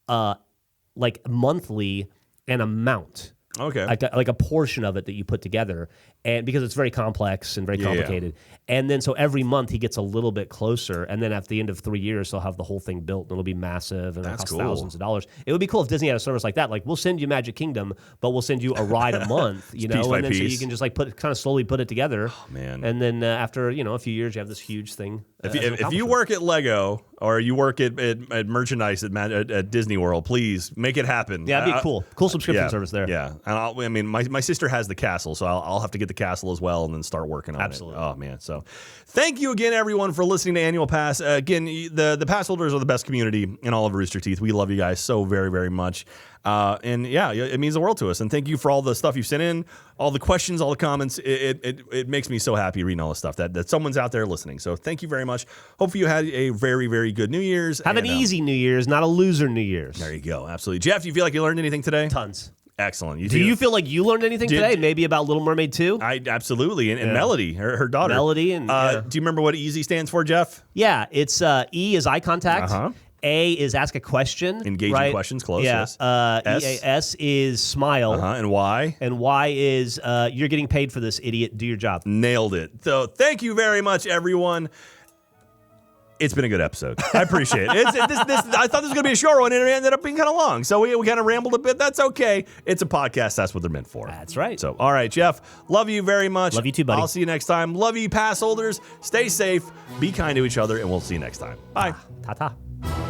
like monthly an amount. Okay. Like a portion of it that you put together, and because it's very complex and very complicated. And then so every month he gets a little bit closer, and then at the end of 3 years he'll have the whole thing built, and it'll be massive, and it'll cost thousands of dollars. It would be cool if Disney had a service like that. Like, we'll send you Magic Kingdom, but we'll send you a ride a month, you know, piece by and then piece. so you can just like kind of slowly put it together. Oh, man. And then after a few years, you have this huge thing. If you work at Lego or you work at merchandise at Disney World, please make it happen. Yeah, it'd be cool subscription service there. Yeah, and my sister has the castle, so I'll have to get the castle as well and then start working on Absolutely. it. Oh man, so thank you again, everyone, for listening to Annual Pass. Again, the pass holders are the best community in all of Rooster Teeth. We love you guys so very, very much. And yeah, it means the world to us. And thank you for all the stuff you've sent in, all the questions, all the comments. It makes me so happy reading all the stuff that someone's out there listening. So thank you very much. Hopefully you had a very, very good New Year's. Have an easy New Year's, not a loser New Year's. There you go. Absolutely. Jeff, do you feel like you learned anything today? Tons. Excellent. Do you feel like you learned anything today? Maybe about Little Mermaid 2? I absolutely. And Melody, her daughter. Melody. And do you remember what EASY stands for, Jeff? Yeah, it's E is eye contact. A is ask a question. Engaging questions, close. Yeah. Yes. S is smile. And Y? And Y is you're getting paid for this, idiot. Do your job. Nailed it. So thank you very much, everyone. It's been a good episode. I appreciate it. I thought this was going to be a short one, and it ended up being kind of long. So we kind of rambled a bit. That's okay. It's a podcast. That's what they're meant for. That's right. So, all right, Jeff, love you very much. Love you too, buddy. I'll see you next time. Love you, pass holders. Stay safe. Be kind to each other, and we'll see you next time. Bye. Ta-ta.